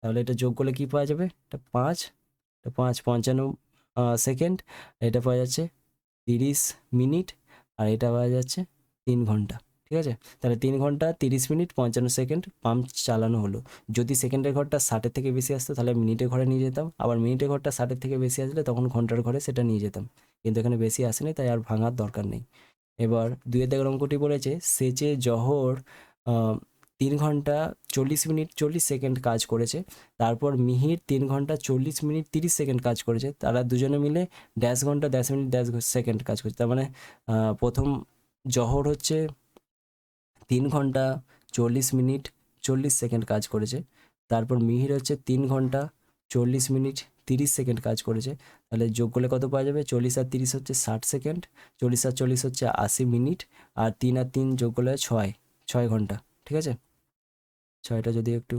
S1: তাহলে এটা যোগ করলে কি পাওয়া যাবে? এটা 5, এটা 5 55 সেকেন্ড, এটা পাওয়া যাচ্ছে 30 মিনিট, আর এটা পাওয়া যাচ্ছে 3 ঘন্টা, ঠিক আছে। তাহলে 3 ঘন্টা 30 মিনিট 55 সেকেন্ড পাম্প চালানো হলো। যদি সেকেন্ডের ঘরটা 60-এর থেকে বেশি আসতো তাহলে মিনিটের ঘরে নিয়ে যেতাম, আবার মিনিটের ঘরটা 60-এর থেকে বেশি আসলে তখন ঘন্টার ঘরে সেটা নিয়ে যেতাম, কিন্তু এখানে বেশি আসেনি তাই আর ভাঙার দরকার নেই। এবার 2-এর দাগের অঙ্কটি বলেছে সেচে জহর 3 ঘন্টা 40 মিনিট 40 সেকেন্ড কাজ করেছে, তারপর মিহির 3 ঘন্টা 40 মিনিট 30 সেকেন্ড কাজ করেছে, তারা দুজনে মিলে ড্যাশ ঘন্টা ড্যাশ মিনিট ড্যাশ সেকেন্ড কাজ করছে। তার মানে প্রথম জহর হচ্ছে 3 ঘন্টা 40 মিনিট 40 সেকেন্ড কাজ করেছে, তারপর মিহির হচ্ছে 3 ঘন্টা 40 মিনিট 30 সেকেন্ড কাজ করেছে, তাহলে যোগ করলে কত পাওয়া যাবে? 40 আর 30 হচ্ছে 60 সেকেন্ড, 40 আর 40 হচ্ছে 80 মিনিট, আর 3 আর 3 যোগ করলে 6 ঘন্টা, ঠিক আছে। ছয়টা যদি একটু,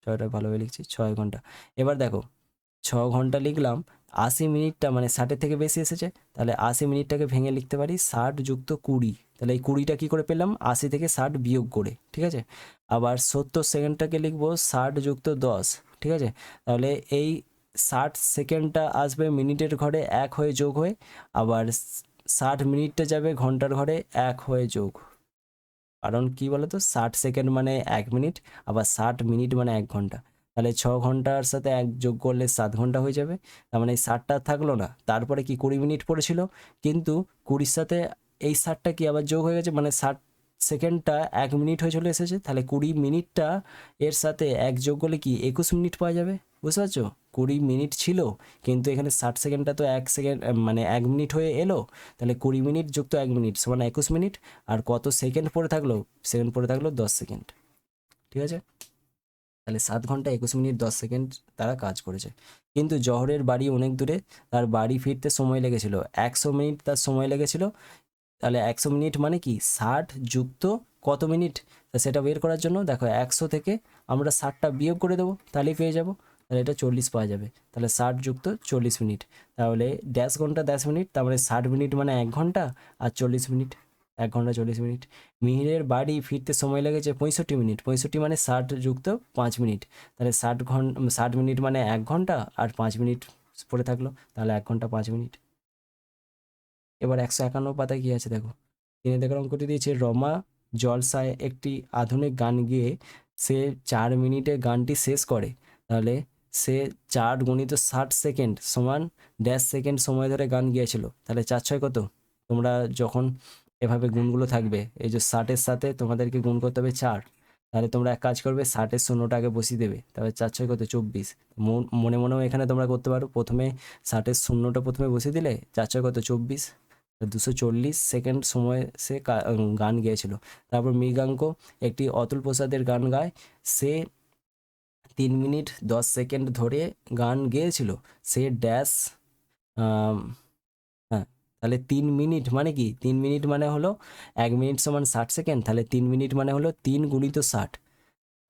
S1: ছয়টা ভালোভাবে লিখছি, 6 ঘন্টা। এবার দেখো 6 ঘন্টা লিখলাম, 80 মিনিটটা মানে 60-এর থেকে বেশি এসেছে, তাহলে 80 মিনিটটাকে ভেঙে লিখতে পারি 60 যুক্ত 20, তাহলে এই 20টা কী করে পেলাম? 80 থেকে 60 বিয়োগ করে, ঠিক আছে। আবার 70 সেকেন্ডটাকে লিখবো 60 যুক্ত 10, ঠিক আছে। তাহলে এই 60 সেকেন্ডটা আসবে মিনিটের ঘরে 1 হয়ে যোগ হয়ে, আবার 60 মিনিটটা যাবে ঘন্টার ঘরে 1 হয়ে যোগ। কারণ কি বলতো, 60 সেকেন্ড মানে 1 মিনিট, আবার 60 মিনিট মানে 1 ঘন্টা, তাহলে 6 ঘন্টার সাথে 1 যোগ করলে 7 ঘন্টা হয়ে যাবে। তার মানে এই 60টা থাকলো না, তারপরে কি 20 মিনিট পড়েছিল, কিন্তু 20-র সাথে এই 60টা কি আবার যোগ হয়ে গেছে, মানে 60 সেকেন্ডটা 1 মিনিট হয়ে চলে এসেছে, তাহলে 20 মিনিটটা এর সাথে 1 যোগ করলে কি 21 মিনিট পাওয়া যাবে। বুঝতে পারছো? 20 মিনিট ছিল, কিন্তু এখানে 60 সেকেন্ডটা তো 1 সেকেন্ড মানে 1 মিনিট হয়ে এলো, তাহলে 20 মিনিট যুক্ত 1 মিনিট সমান 21 মিনিট, আর কত সেকেন্ড পড়ে থাকলো? সেকেন্ড পড়ে থাকলো 10 সেকেন্ড, ঠিক আছে। তাহলে 7 ঘন্টা 21 মিনিট 10 সেকেন্ড তারা কাজ করেছে। কিন্তু জহরের বাড়ি অনেক দূরে, তার বাড়ি ফিরতে সময় লেগেছিল 100 মিনিট, তার সময় লেগেছিল। তাহলে 100 মিনিট মানে কি 60 যুক্ত কত মিনিট? তা সেটা বের করার জন্য দেখো 100 থেকে আমরা 60টা বিয়োগ করে দেবো, তাহলেই পেয়ে যাবো। তাহলে এটা 40 পাওয়া যাবে। তাহলে 60 যুক্ত 40 মিনিট, তাহলে ড্যাশ ঘন্টা 10 মিনিট, তার মানে 60 মিনিট মানে 1 ঘন্টা, আর 40 মিনিট 1 ঘন্টা 40 মিনিট। মিহিরের বাড়ি ফিরতে সময় লেগেছে 65 মিনিট, 65 মানে 60 যুক্ত 5 মিনিট, তাহলে 60 মিনিট মানে 1 ঘন্টা আর 5 মিনিট পড়ে থাকলো, তাহলে 1 ঘন্টা 5 মিনিট। এবার 151 পাতায় কি আছে দেখো, তিনি দেখার অঙ্কটি দিয়েছে রমা জলসায় একটি আধুনিক গান গেয়ে সে 4 মিনিটে গানটি শেষ করে, তাহলে সে 4 গুণিত 60 সেকেন্ড সমান ড্যাশ সেকেন্ড সময় ধরে গান গিয়েছিল, তাহলে 4 6 কত? তোমরা যখন এভাবে গুণগুলো থাকবে, এই যে 60-এর সাথে তোমাদেরকে গুণ করতে হবে 4, তাহলে তোমরা এক কাজ করবে, 60-এর শূন্যটা আগে বসিয়ে দেবে, তাহলে 4 × 6 = 24। মনে মনেও এখানে তোমরা করতে পারো, প্রথমে 60-এর শূন্যটা প্রথমে বসিয়ে দিলে 4 × 6 = 24, 240 সেকেন্ড সময় সে গান গেয়েছিল। তারপর মৃগাঙ্ক একটি অতুল প্রসাদের গান গায়, সে 3 মিনিট 10 সেকেন্ড ধরে গান গেয়েছিল, সে ড্যাশ। হ্যাঁ, তাহলে 3 মিনিট মানে কি, 3 মিনিট মানে হলো 1 মিনিট সমান 60 সেকেন্ড, তাহলে 3 মিনিট মানে হলো 3 × 60।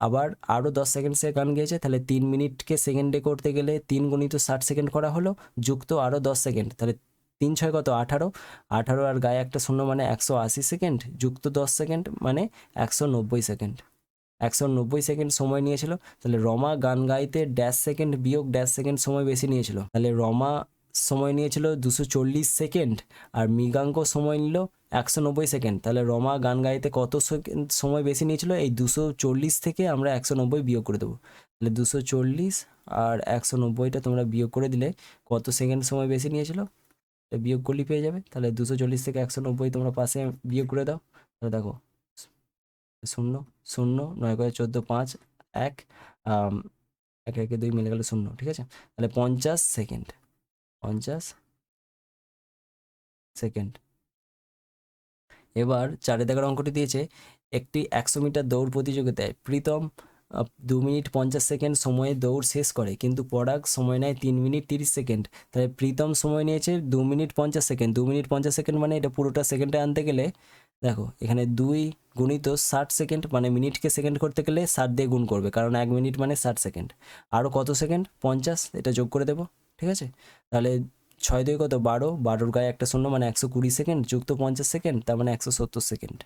S1: আবার আরও 10 সেকেন্ড সে গান গেয়েছে, তাহলে 3 মিনিটকে সেকেন্ডে করতে গেলে 3 × 60 সেকেন্ড করা হলো, যুক্ত আরও 10 সেকেন্ড, তাহলে 3 × 6 = 18, 18 আর গায়ে একটা শূন্য মানে 180 সেকেন্ড, যুক্ত 10 সেকেন্ড মানে 190 সেকেন্ড। 190 সেকেন্ড সময় নিয়েছিল। তাহলে রমা গান গাইতে ড্যাশ সেকেন্ড বিয়োগ ড্যাশ সেকেন্ড সময় বেশি নিয়েছিল, তাহলে রমা সময় নিয়েছিল 240 সেকেন্ড আর মৃগাঙ্ক সময় নিল 190 সেকেন্ড। তাহলে রমা গান গাইতে কত সেকেন্ড সময় বেশি নিয়েছিল, এই 240 থেকে আমরা 190 বিয়োগ করে দেবো। তাহলে 240 আর 190টা তোমরা বিয়োগ করে দিলে কত সেকেন্ড সময় বেশি নিয়েছিল, বিয়োগ করলেই পেয়ে যাবে। তাহলে 240 থেকে 190 তোমরা পাশে বিয়োগ করে দাও, তাহলে দেখো 0 0 9 × 14 5 1 1 1 2 মিলে গেল 0, ঠিক আছে। তাহলে 50 সেকেন্ড, 50 সেকেন্ড। এবার 4 দাগের অঙ্কটি দিয়েছে, একটি 100 মিটার দৌড় প্রতিযোগিতায় প্রীতম 2 মিনিট 50 সেকেন্ড সময়ে দৌড় শেষ করে, কিন্তু পরাগ সময় নেয় 3 মিনিট 30 সেকেন্ড। তাহলে প্রীতম সময় নিয়েছে 2 মিনিট 50 সেকেন্ড, 2 মিনিট 50 সেকেন্ড মানে এটা পুরোটা সেকেন্ডে আনতে গেলে দেখো এখানে 2 × 60 সেকেন্ড, মানে মিনিটকে সেকেন্ড করতে গেলে 60 দিয়ে গুণ করবে, কারণ 1 মিনিট মানে 60 সেকেন্ড। আরও কত সেকেন্ড, 50, এটা যোগ করে দেবো, ঠিক আছে। তাহলে 6 2 = 12, 12-র গায়ে একটা শূন্য মানে 120 সেকেন্ড, যুক্ত 50 সেকেন্ড, তার মানে 170 সেকেন্ড।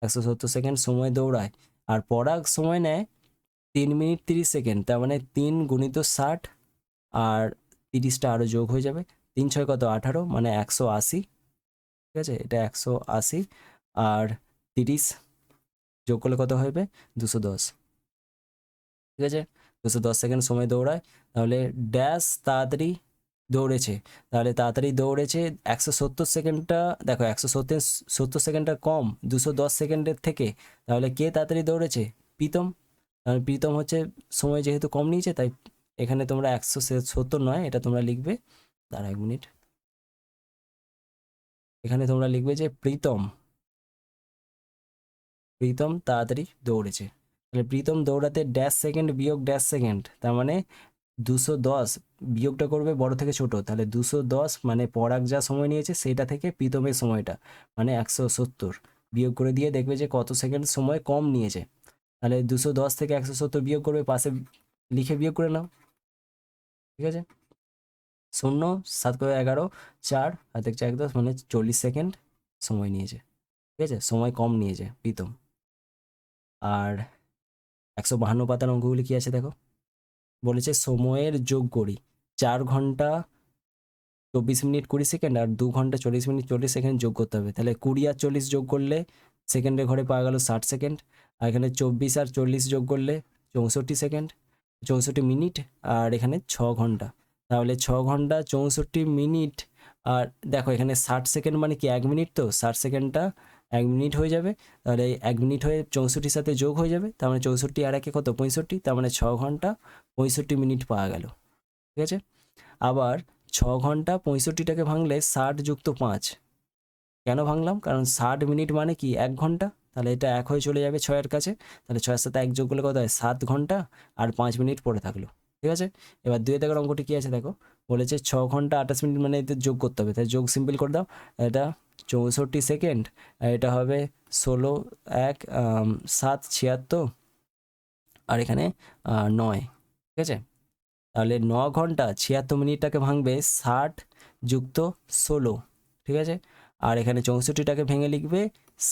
S1: 170 সেকেন্ড সময় দৌড়ায়। আর পরাগ সময় নেয় 3 মিনিট 30 সেকেন্ড, তার মানে 3 × 60 আর 30টা আরও যোগ হয়ে যাবে, 3 × 6 = 18 মানে 180, ঠিক আছে। এটা 180 আর 30 যোগ করলে কত হবে, 210, ঠিক আছে। 210 সেকেন্ড সময় দৌড়ায়, তাহলে ড্যাশ তাড়াতাড়ি দৌড়েছে, তাহলে তাড়াতাড়ি দৌড়েছে 170 সেকেন্ডটা, দেখো 170 সেকেন্ডটা কম 210 সেকেন্ডের থেকে, তাহলে কে তাড়াতাড়ি দৌড়েছে, প্রীতম। কারণ প্রীতম হচ্ছে সময় যেহেতু কম নিয়েছে, তাই এখানে তোমরা 170 নয়, এটা তোমরা লিখবে, দাঁড়া 1 মিনিট, এখানে তোমরা লিখবে যে প্রীতম তাড়াতাড়ি দৌড়েছে। তাহলে প্রীতম দৌড়াতে ড্যাশ সেকেন্ড বিয়োগ ড্যাশ সেকেন্ড, তার মানে 210, বিয়োগটা করবে বড় থেকে ছোট, তাহলে 210 মানে পরাগ যা সময় নিয়েছে সেটা থেকে প্রীতমের সময়টা মানে 170 বিয়োগ করে দিয়ে দেখবে যে কত সেকেন্ড সময় কম নিয়েছে। তাহলে 210 থেকে 170 বিয়োগ করবে, পাশে লিখে বিয়োগ করে নাও, ঠিক আছে। 0 7 × 11 4 আর দেখছে 1 10 মানে 40 সেকেন্ড সময় নিয়েছে, ঠিক আছে, সময় কম নিয়েছে প্রীতম। আর 152 পাতার অঙ্কগুলি কী আছে দেখো, বলেছে সময়ের যোগ করি 4 ঘন্টা 24 মিনিট 20 সেকেন্ড আর 2 ঘন্টা 40 মিনিট 40 সেকেন্ড যোগ করতে হবে। তাহলে 20 আর 40 যোগ করলে সেকেন্ডের ঘরে পাওয়া গেল 60 সেকেন্ড, আর এখানে 24 আর 40 যোগ করলে 64 সেকেন্ড, 64 মিনিট, আর এখানে 6 ঘন্টা। তাহলে 6 ঘন্টা 64 মিনিট, আর দেখো এখানে 60 সেকেন্ড মানে কি 1 মিনিট, তো 60 সেকেন্ডটা 1 মিনিট হয়ে যাবে, তাহলে 1 মিনিট হয়ে 64 সাথে যোগ হয়ে যাবে, তার মানে 64 আর 1 কত 65, তার মানে 6 ঘন্টা 65 মিনিট পাওয়া গেল, ঠিক আছে। আবার 6 ঘন্টা 65টাকে ভাঙলে 60 যুক্ত 5, কেন ভাঙলাম, কারণ 60 মিনিট মানে কি 1 ঘন্টা, তাহলে এটা 1 হয়ে চলে যাবে 6-এর কাছে, তাহলে 6-এর সাথে 1 যোগ করলে কত হয় 7 ঘন্টা আর 5 মিনিট পড়ে থাকলো, ঠিক আছে। এবার 2 দাগের অঙ্কটি কী আছে দেখো, বলেছে 6 ঘন্টা 28 মিনিট মানে এতে যোগ করতে হবে, তাই যোগ সিম্পল করে দাও, এটা 64 সেকেন্ড, আর এটা হবে 16 1 7 76 আর এখানে 9, ঠিক আছে। তাহলে 9 ঘন্টা 76 মিনিটটাকে ভাঙবে 60 যুক্ত 16, ঠিক আছে। আর এখানে 64টাকে ভেঙে লিখবে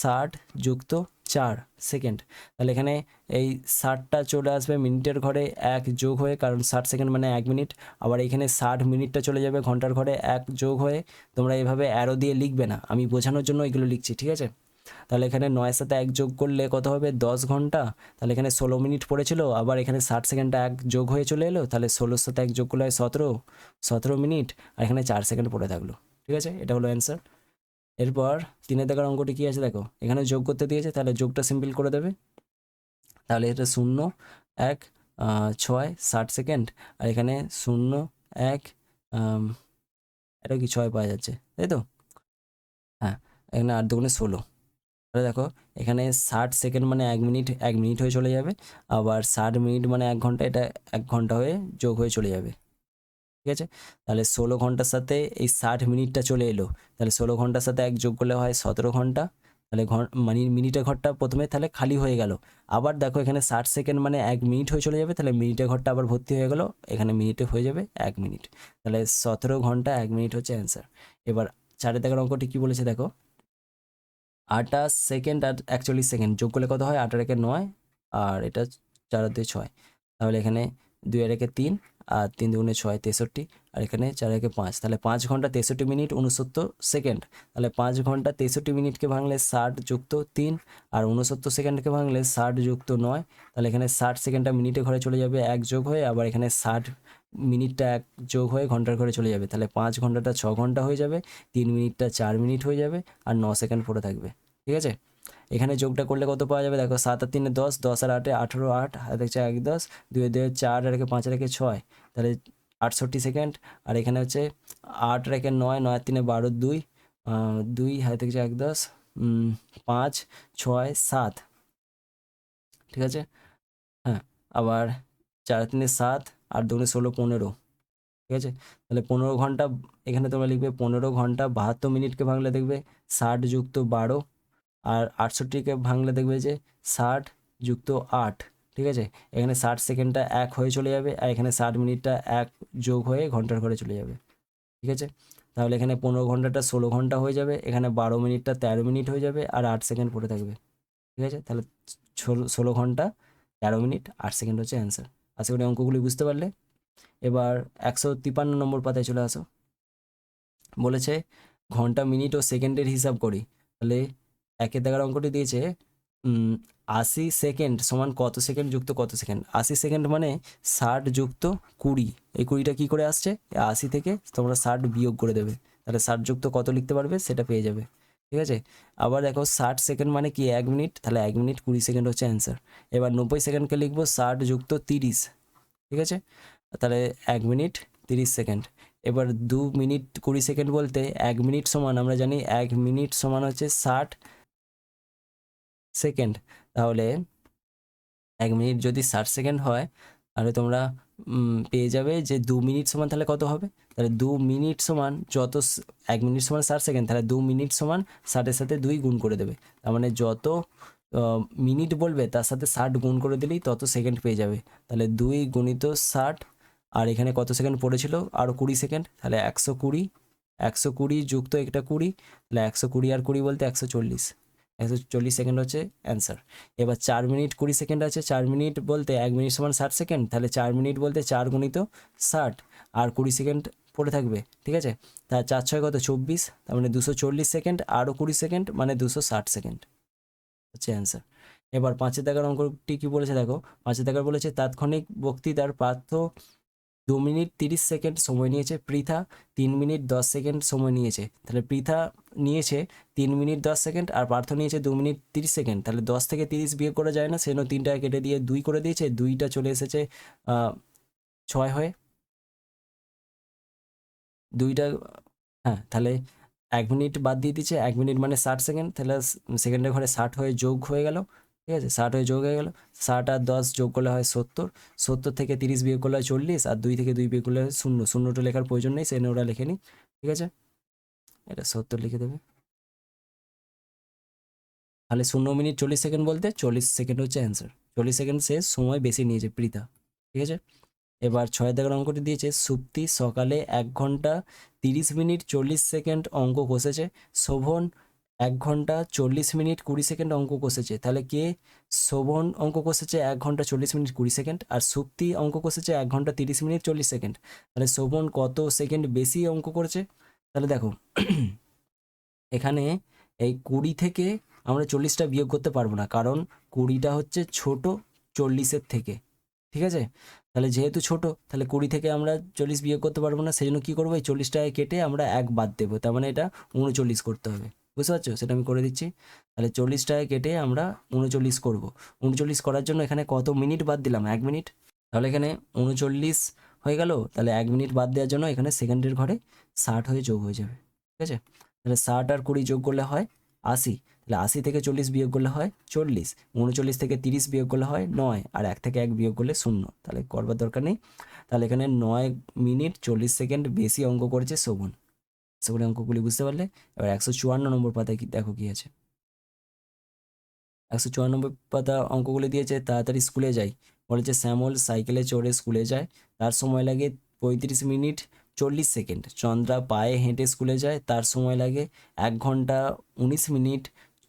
S1: 60 যুক্ত 4 সেকেন্ড, তাহলে এখানে এই 60টা চলে আসবে মিনিটের ঘরে 1 যোগ হয়ে, কারণ 60 সেকেন্ড মানে 1 মিনিট, আবার এখানে 60 মিনিটটা চলে যাবে ঘন্টার ঘরে 1 যোগ হয়ে। তোমরা এভাবে অ্যারো দিয়ে লিখবে না, আমি বোঝানোর জন্য এগুলো লিখছি, ঠিক আছে। তাহলে এখানে 9-এর সাথে 1 যোগ করলে কত হবে 10 ঘন্টা, তাহলে এখানে 16 মিনিট পড়েছিল, আবার এখানে 60 সেকেন্ডটা 1 যোগ হয়ে চলে এলো, তাহলে 16-এর সাথে 1 যোগ করলে হয় 17 মিনিট, আর এখানে 4 সেকেন্ড পড়ে থাকলো, ঠিক আছে, এটা হলো অ্যান্সার। এরপর 3 দাগের অঙ্কটি কী আছে দেখো, এখানে যোগ করতে দিয়েছে, তাহলে যোগটা সিম্পল করে দেবে, তাহলে এটা 0 1 6 60 সেকেন্ড, আর এখানে 0 1 এটা কি 6 পাওয়া যাচ্ছে, তাই তো? হ্যাঁ, এখানে 8 দুগুণে 16। তাহলে দেখো এখানে 60 সেকেন্ড মানে 1 মিনিট, 1 মিনিট হয়ে চলে যাবে। আবার 60 মিনিট মানে 1 ঘন্টা, এটা 1 ঘন্টা হয়ে যোগ হয়ে চলে যাবে। ঠিক আছে, তাহলে 16 ঘন্টার সাথে এই 60 মিনিটটা চলে এলো, তাহলে 16 ঘন্টার সাথে 1 যোগ করলে হয় 17 ঘন্টা। তাহলে মানে মিনিটের ঘরটা প্রথমে তাহলে খালি হয়ে গেল। আবার দেখো এখানে 60 সেকেন্ড মানে 1 মিনিট হয়ে চলে যাবে, তাহলে মিনিটের ঘরটা আবার ভর্তি হয়ে গেল, এখানে মিনিটে হয়ে যাবে 1 মিনিট। তাহলে 17 ঘন্টা 1 মিনিট হচ্ছে অ্যান্সার। এবার 4 দাগের অঙ্কটি কী বলেছে দেখো, 28 সেকেন্ড আর 41 সেকেন্ড যোগ করলে কত হয়, 8 আর 1 9, আর এটা 4 আর 2 6। তাহলে এখানে 2 আর 1 3, আর 3 দুগুণে 6 63, আর এখানে 4 আর 1 5। তাহলে 5 ঘন্টা 63 মিনিট 69 সেকেন্ড। তাহলে 5 ঘন্টা 63 মিনিটকে ভাঙলে 60 যুক্ত 3, আর 69 সেকেন্ডকে ভাঙলে 60 যুক্ত 9। তাহলে এখানে 60 সেকেন্ডটা মিনিটে ঘরে চলে যাবে 1 যোগ হয়ে, আবার এখানে 60 মিনিটটা 1 যোগ হয়ে ঘন্টার ঘরে চলে যাবে। তাহলে 5 ঘন্টাটা 6 ঘন্টা হয়ে যাবে, 3 মিনিটটা 4 মিনিট হয়ে যাবে, আর 9 সেকেন্ড পড়ে থাকবে। ঠিক আছে, এখানে যোগটা করলে কত পাওয়া যাবে দেখো, 7 আর 3 10, 10 আর 8 18, 8 হাতে 4 10, 2 2 4 আর 1 5 আর 1 6, তাহলে 68 সেকেন্ড। আর এখানে হচ্ছে 8 আর 1 9, 9 আর 3 12, 2 2 হাতে 4 10, 5 6 7। ঠিক আছে, হ্যাঁ, আবার 4 আর 3 7, আর 2 16 15। ঠিক আছে, তাহলে 15 ঘন্টা, এখানে তোমরা লিখবে 15 ঘন্টা 72 মিনিটকে ভাঙলে দেখবে 60 যুক্ত 12, আর 68কে ভাঙলে দেখবে যে 60 যুক্ত 8। ঠিক আছে, এখানে 60 সেকেন্ডটা 1 হয়ে চলে যাবে, আর এখানে 60 মিনিটটা 1 যোগ হয়ে ঘন্টার ঘরে চলে যাবে। ঠিক আছে, তাহলে এখানে 15 ঘন্টাটা 16 ঘন্টা হয়ে যাবে, এখানে 12 মিনিটটা 13 মিনিট হয়ে যাবে, আর 8 সেকেন্ড পড়ে থাকবে। ঠিক আছে, তাহলে 16 ঘন্টা 13 মিনিট 8 সেকেন্ড হচ্ছে অ্যান্সার। আশা করি অঙ্কগুলি বুঝতে পারলে। এবার 153 নম্বর পাতায় চলে আসো। বলেছে ঘন্টা মিনিট ও সেকেন্ডের হিসাব করি। তাহলে 1 দাগের অঙ্কটি দিয়েছে 80 সেকেন্ড সমান কত সেকেন্ড যুক্ত কত সেকেন্ড। 80 সেকেন্ড মানে 60 যুক্ত 20। এই 20টা কী করে আসছে, 80 থেকে তোমরা 60 বিয়োগ করে দেবে, তাহলে 60 যুক্ত কত লিখতে পারবে সেটা পেয়ে যাবে। ঠিক আছে, আবার দেখো 60 সেকেন্ড মানে কি 1 মিনিট, তাহলে 1 মিনিট 20 সেকেন্ড হচ্ছে অ্যান্সার। এবার 90 সেকেন্ডকে লিখবো 60 যুক্ত 30। ঠিক আছে, তাহলে 1 মিনিট 30 সেকেন্ড। এবার 2 মিনিট 20 সেকেন্ড বলতে 1 মিনিট সমান, আমরা জানি 1 মিনিট সমান হচ্ছে 60 সেকেন্ড। তাহলে 1 মিনিট যদি 60 সেকেন্ড হয়, তাহলে তোমরা পেয়ে যাবে যে 2 মিনিট সমান তাহলে কত হবে। তাহলে 2 মিনিট সমান 1 মিনিট সমান 60 সেকেন্ড, তাহলে 2 মিনিট সমান 60-এর সাথে 2 গুণ করে দেবে। তার মানে যত মিনিট বলবে তার সাথে 60 গুণ করে দিলেই তত সেকেন্ড পেয়ে যাবে। তাহলে 2 গুণিত 60, আর এখানে কত সেকেন্ড পড়েছিল, আরও 20 সেকেন্ড, তাহলে 120। 120 যুক্ত একটা 20, তাহলে 120 আর 20 বলতে 140। 140 সেকেন্ড হচ্ছে অ্যান্সার। এবার 4 মিনিট 20 সেকেন্ড আছে, 4 মিনিট বলতে 1 মিনিট সমান 60 সেকেন্ড, তাহলে 4 মিনিট বলতে 4 গুণিত 60, আর 20 সেকেন্ড পড়ে থাকবে। ঠিক আছে, তা 4 6 কত 24, তার মানে 240 সেকেন্ড, আরও 20 সেকেন্ড মানে 260 সেকেন্ড হচ্ছে অ্যান্সার। এবার 5 দাগের অঙ্কটি কী বলেছে দেখো, 5 দাগের বলেছে তাৎক্ষণিক বক্তৃতার পার্থ 2 মিনিট 30 সেকেন্ড সময় নিয়েছে, পৃথা 3 মিনিট 10 সেকেন্ড সময় নিয়েছে। তাহলে পৃথা নিয়েছে 3 মিনিট 10 সেকেন্ড, আর পার্থ নিয়েছে 2 মিনিট 30 সেকেন্ড। তাহলে 10 থেকে 30 বিয়োগ করা যায় না, সেজন্য 3টাকে কেটে দিয়ে 2 করে দিয়েছে, 2টা চলে এসেছে 6 হয়ে। 2টা, হ্যাঁ, তাহলে 1 মিনিট বাদ দিয়ে দিচ্ছে, 1 মিনিট মানে 60 সেকেন্ড, তাহলে সেকেন্ডের ঘরে 60 হয়ে যোগ হয়ে গেল। ঠিক আছে, 60 হয়ে যোগ হয়ে গেল, 60 আর 10 যোগ করলে হয় 70, 70 থেকে 30 বিয়োগ করলে হয় 40, আর 2 থেকে 2 বিয়োগ করলে হয় 0। শূন্যটা লেখার প্রয়োজন নেই, সেজন্য ওরা লেখেনি। ঠিক আছে, এটা 70 লিখে দেবে। তাহলে 0 মিনিট 40 সেকেন্ড বলতে 40 সেকেন্ড হচ্ছে অ্যান্সার। 40 সেকেন্ড শেষ, সময় বেশি নিয়েছে পৃথা। ঠিক আছে, এবার 6 দাগের অঙ্কটি দিয়েছে সুপ্তি সকালে 1 ঘন্টা 30 মিনিট 40 সেকেন্ড অঙ্ক কষেছে, শোভন 1 ঘন্টা 40 মিনিট 20 সেকেন্ড অঙ্ক কষেছে। তাহলে কে, শোভন অঙ্ক কষেছে 1 ঘন্টা 40 মিনিট 20 সেকেন্ড, আর সুপ্তি অঙ্ক কষেছে 1 ঘন্টা 30 মিনিট 40 সেকেন্ড। তাহলে শোভন কত সেকেন্ড বেশি অঙ্ক করেছে। তাহলে দেখো এখানে এই 20 থেকে আমরা 40টা বিয়োগ করতে পারবো না, কারণ 20টা হচ্ছে ছোট 40-এর থেকে। ঠিক আছে, তাহলে যেহেতু ছোট, তাহলে 20 থেকে আমরা 40 বিয়োগ করতে পারবো না, সেই জন্য কী করবো, এই 40টাকে কেটে আমরা 1 বাদ দেবো, তার মানে এটা 39 করতে হবে। বুঝতে পারছো? সেটা আমি করে দিচ্ছি। তাহলে 40টায় কেটে আমরা 39 করব। 39 করার জন্য এখানে কত মিনিট বাদ দিলাম? 1 মিনিট। তাহলে এখানে 39 হয়ে গেল। তাহলে 1 মিনিট বাদ দেওয়ার জন্য এখানে সেকেন্ডের ঘরে 60 হয়ে যোগ হয়ে যাবে। ঠিক আছে? তাহলে 60 আর 20 যোগ করলে হয় 80। তাহলে 80 থেকে 40 বিয়োগ করলে হয় 40। 39 থেকে 30 বিয়োগ করলে হয় 9। আর 1 থেকে 1 বিয়োগ করলে 0। তাহলে করবার দরকার নেই। তাহলে এখানে 9 মিনিট 40 সেকেন্ড বেশি অঙ্ক করেছে শোভন। আশা করি অঙ্কগুলি বুঝতে পারলে। এবার 154 নম্বর পাতায় দেখো কি আছে। 154 পাতা অঙ্কগুলি দিয়েছে, তাড়াতাড়ি স্কুলে যাই। বলেছে শ্যামল সাইকেলে চড়ে স্কুলে যায়, তার সময় লাগে 35 মিনিট 40 সেকেন্ড। চন্দ্রা পায়ে হেঁটে স্কুলে যায়, তার সময় লাগে 1 ঘন্টা 19 মিনিট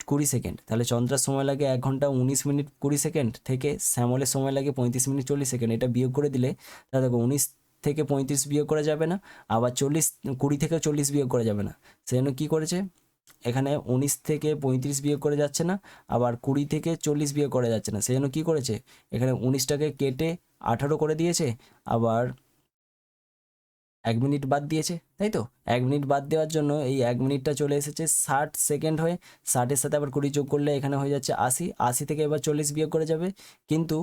S1: 20 সেকেন্ড। তাহলে চন্দ্রার সময় লাগে 1 ঘন্টা 19 মিনিট 20 সেকেন্ড থেকে শ্যামলের সময় লাগে 35 মিনিট 40 সেকেন্ড। এটা বিয়োগ করে দিলে তা দেখো 19 থেকে 35 বিয়োগ করা যাবে না, আবার 20 থেকে 40 বিয়োগ করা যাবে না। সেজন্য কী করেছে, এখানে 19 থেকে 35 বিয়োগ করে যাচ্ছে না, আবার 20 থেকে 40 বিয়োগ করা যাচ্ছে না। সেই জন্য কী করেছে, এখানে 19টাকে কেটে 18 করে দিয়েছে, আবার 1 মিনিট বাদ দিয়েছে, তাই তো? 1 মিনিট বাদ দেওয়ার জন্য এই 1 মিনিটটা চলে এসেছে 60 সেকেন্ড হয়ে। 60-এর সাথে আবার 20 যোগ করলে এখানে হয়ে যাচ্ছে 80। 80 থেকে এবার 40 বিয়োগ করে যাবে, কিন্তু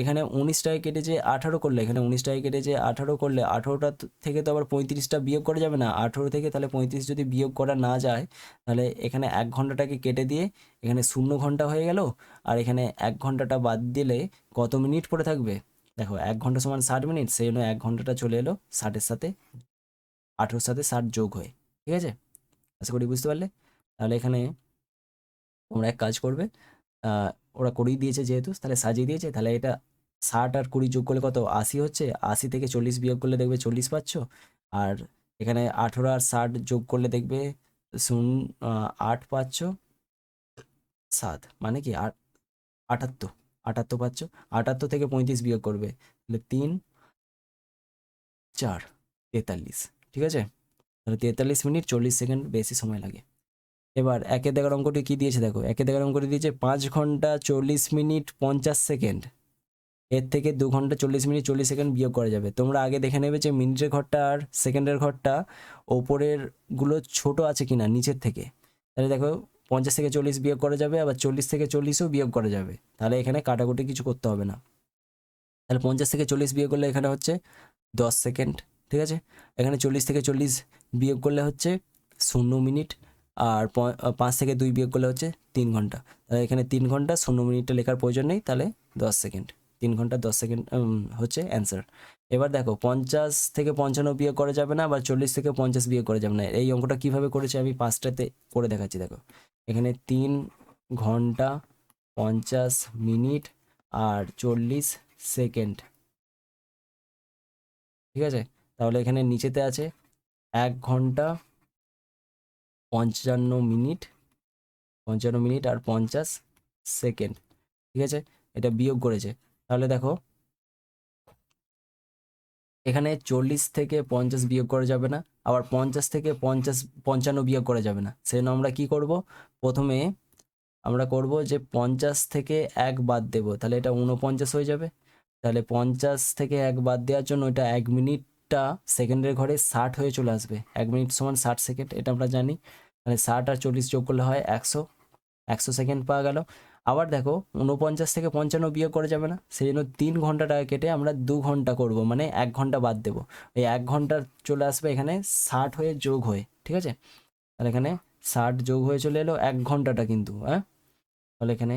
S1: এখানে 19টাকে কেটে যে 18 করলে, এখানে 19টাকে কেটে যে 18 করলে 18টা থেকে তো আবার 35টা বিয়োগ করা যাবে না। 18 থেকে তাহলে 35 যদি বিয়োগ করা না যায়, তাহলে এখানে 1 ঘন্টাটাকে কেটে দিয়ে এখানে 0 ঘন্টা হয়ে গেল। আর এখানে 1 ঘন্টাটা বাদ দিলে কত মিনিট পড়ে থাকবে? দেখো 1 ঘন্টা সমান 60 মিনিট, সেই জন্য 1 ঘন্টাটা চলে এলো 60-এর সাথে 18-র সাথে 60 যোগ হয়ে। ঠিক আছে? আশা করি বুঝতে পারলে। তাহলে এখানে তোমরা এক কাজ করবে, ওরা করেই দিয়েছে যেহেতু, তাহলে সাজিয়ে দিয়েছে, তাহলে এটা 60 আর 20 যোগ করলে কত? 80 হচ্ছে। 80 থেকে 40 বিয়োগ করলে দেখবে 40 পাচ্ছ। আর এখানে 18 আর 60 যোগ করলে দেখবে 8 পাচ্ছ, 7 মানে কি 78। 78 পাচ্ছ। 78 থেকে 35 বিয়োগ করবে, তাহলে 3 4 43। ঠিক আছে? তাহলে 43 মিনিট 40 সেকেন্ড বেশি সময় লাগে। এবার একের দাগের অঙ্কটি কী দিয়েছে দেখো, একের দাগের অঙ্কটি দিয়েছে 5 ঘন্টা 40 মিনিট 50 সেকেন্ড। এর থেকে 2 ঘন্টা 40 মিনিট 40 সেকেন্ড বিয়োগ করা যাবে। তোমরা আগে দেখে নেবে যে মিনিটের ঘরটা আর সেকেন্ডের ঘরটা ওপরের গুলো ছোট আছে কিনা নিচের থেকে। তাহলে দেখো 50 থেকে 40 বিয়োগ করা যাবে, আবার 40 থেকে 40ও বিয়োগ করা যাবে। তাহলে এখানে কাটাকুটি কিছু করতে হবে না। তাহলে 50 থেকে 40 বিয়োগ করলে এখানে হচ্ছে 10 সেকেন্ড। ঠিক আছে? এখানে 40 থেকে 40 বিয়োগ করলে হচ্ছে 0 মিনিট। আর 5 থেকে 2 বিয়োগ করলে হচ্ছে 3 ঘন্টা। তাহলে এখানে 3 ঘন্টা 0 মিনিটটা লেখার প্রয়োজন নেই, তাহলে 10 সেকেন্ড। 3 ঘন্টা 10 সেকেন্ড হচ্ছে অ্যান্সার। এবার দেখো 50 থেকে 55 বিয়োগ করা যাবে না, আবার 40 থেকে 50 বিয়োগ করা যাবে না। এই অঙ্কটা কীভাবে করেছে আমি 5টাতে করে দেখাচ্ছি। দেখো এখানে 3 ঘন্টা 50 মিনিট আর 40 সেকেন্ড। ঠিক আছে? তাহলে এখানে নিচেতে আছে 1 ঘন্টা 55 মিনিট, 55 মিনিট আর 50 সেকেন্ড। ঠিক আছে? এটা বিয়োগ করেছে। তাহলে দেখো এখানে 40 থেকে 50 বিয়োগ করা যাবে না, আবার 50 থেকে 55 বিয়োগ করা যাবে না। সেজন্য আমরা কি করব, প্রথমে আমরা করব যে 50 থেকে 1 বাদ দেব, তাহলে এটা 49 হয়ে যাবে। তাহলে 50 থেকে 1 বাদ দেওয়ার জন্য এটা 1 মিনিটটা সেকেন্ডের ঘরে 60 হয়ে চলে আসবে। 1 মিনিট সমান 60 সেকেন্ড, এটা আমরা জানি। মানে 60 আর 40 যোগ করলে হয় 100। 100 সেকেন্ড পাওয়া গেল। আবার দেখো 49 থেকে 55 বিয়োগ করা যাবে না, সেই জন্য 3 ঘন্টাটাকে কেটে আমরা 2 ঘন্টা করব, মানে 1 ঘন্টা বাদ দেবো। এই 1 ঘন্টা চলে আসবে এখানে 60 হয়ে যোগ হয়ে। ঠিক আছে? তাহলে এখানে 60 যোগ হয়ে চলে এলো 1 ঘন্টাটা কিন্তু, হ্যাঁ। তাহলে এখানে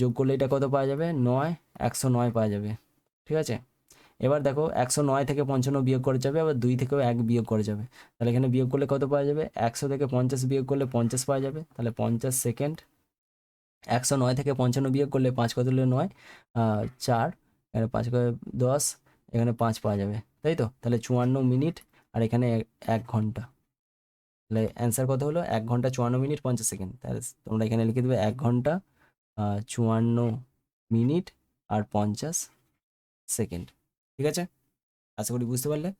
S1: যোগ করলে এটা কত পাওয়া যাবে? 9, 109 পাওয়া যাবে। ঠিক আছে? এবার দেখো 109 থেকে 55 বিয়োগ করা যাবে, আবার 2 থেকেও 1 বিয়োগ করা যাবে। তাহলে এখানে বিয়োগ করলে কত পাওয়া যাবে? 100 থেকে 50 বিয়োগ করলে 50 পাওয়া যাবে। তাহলে 50 সেকেন্ড। 109 থেকে 55 বিয়োগ করলে 5 কত হলো? 9, 4, এখানে 5 করে 10, এখানে 5 পাওয়া যাবে, তাই তো? তাহলে 54 মিনিট আর এখানে 1 ঘন্টা। তাহলে অ্যান্সার কত হলো? 1 ঘন্টা 54 মিনিট 50 সেকেন্ড। তাহলে তোমরা এখানে লিখে দেবে 1 ঘন্টা 54 মিনিট আর 50 সেকেন্ড। ঠিক আছে? আশা করি বুঝতে পারলে।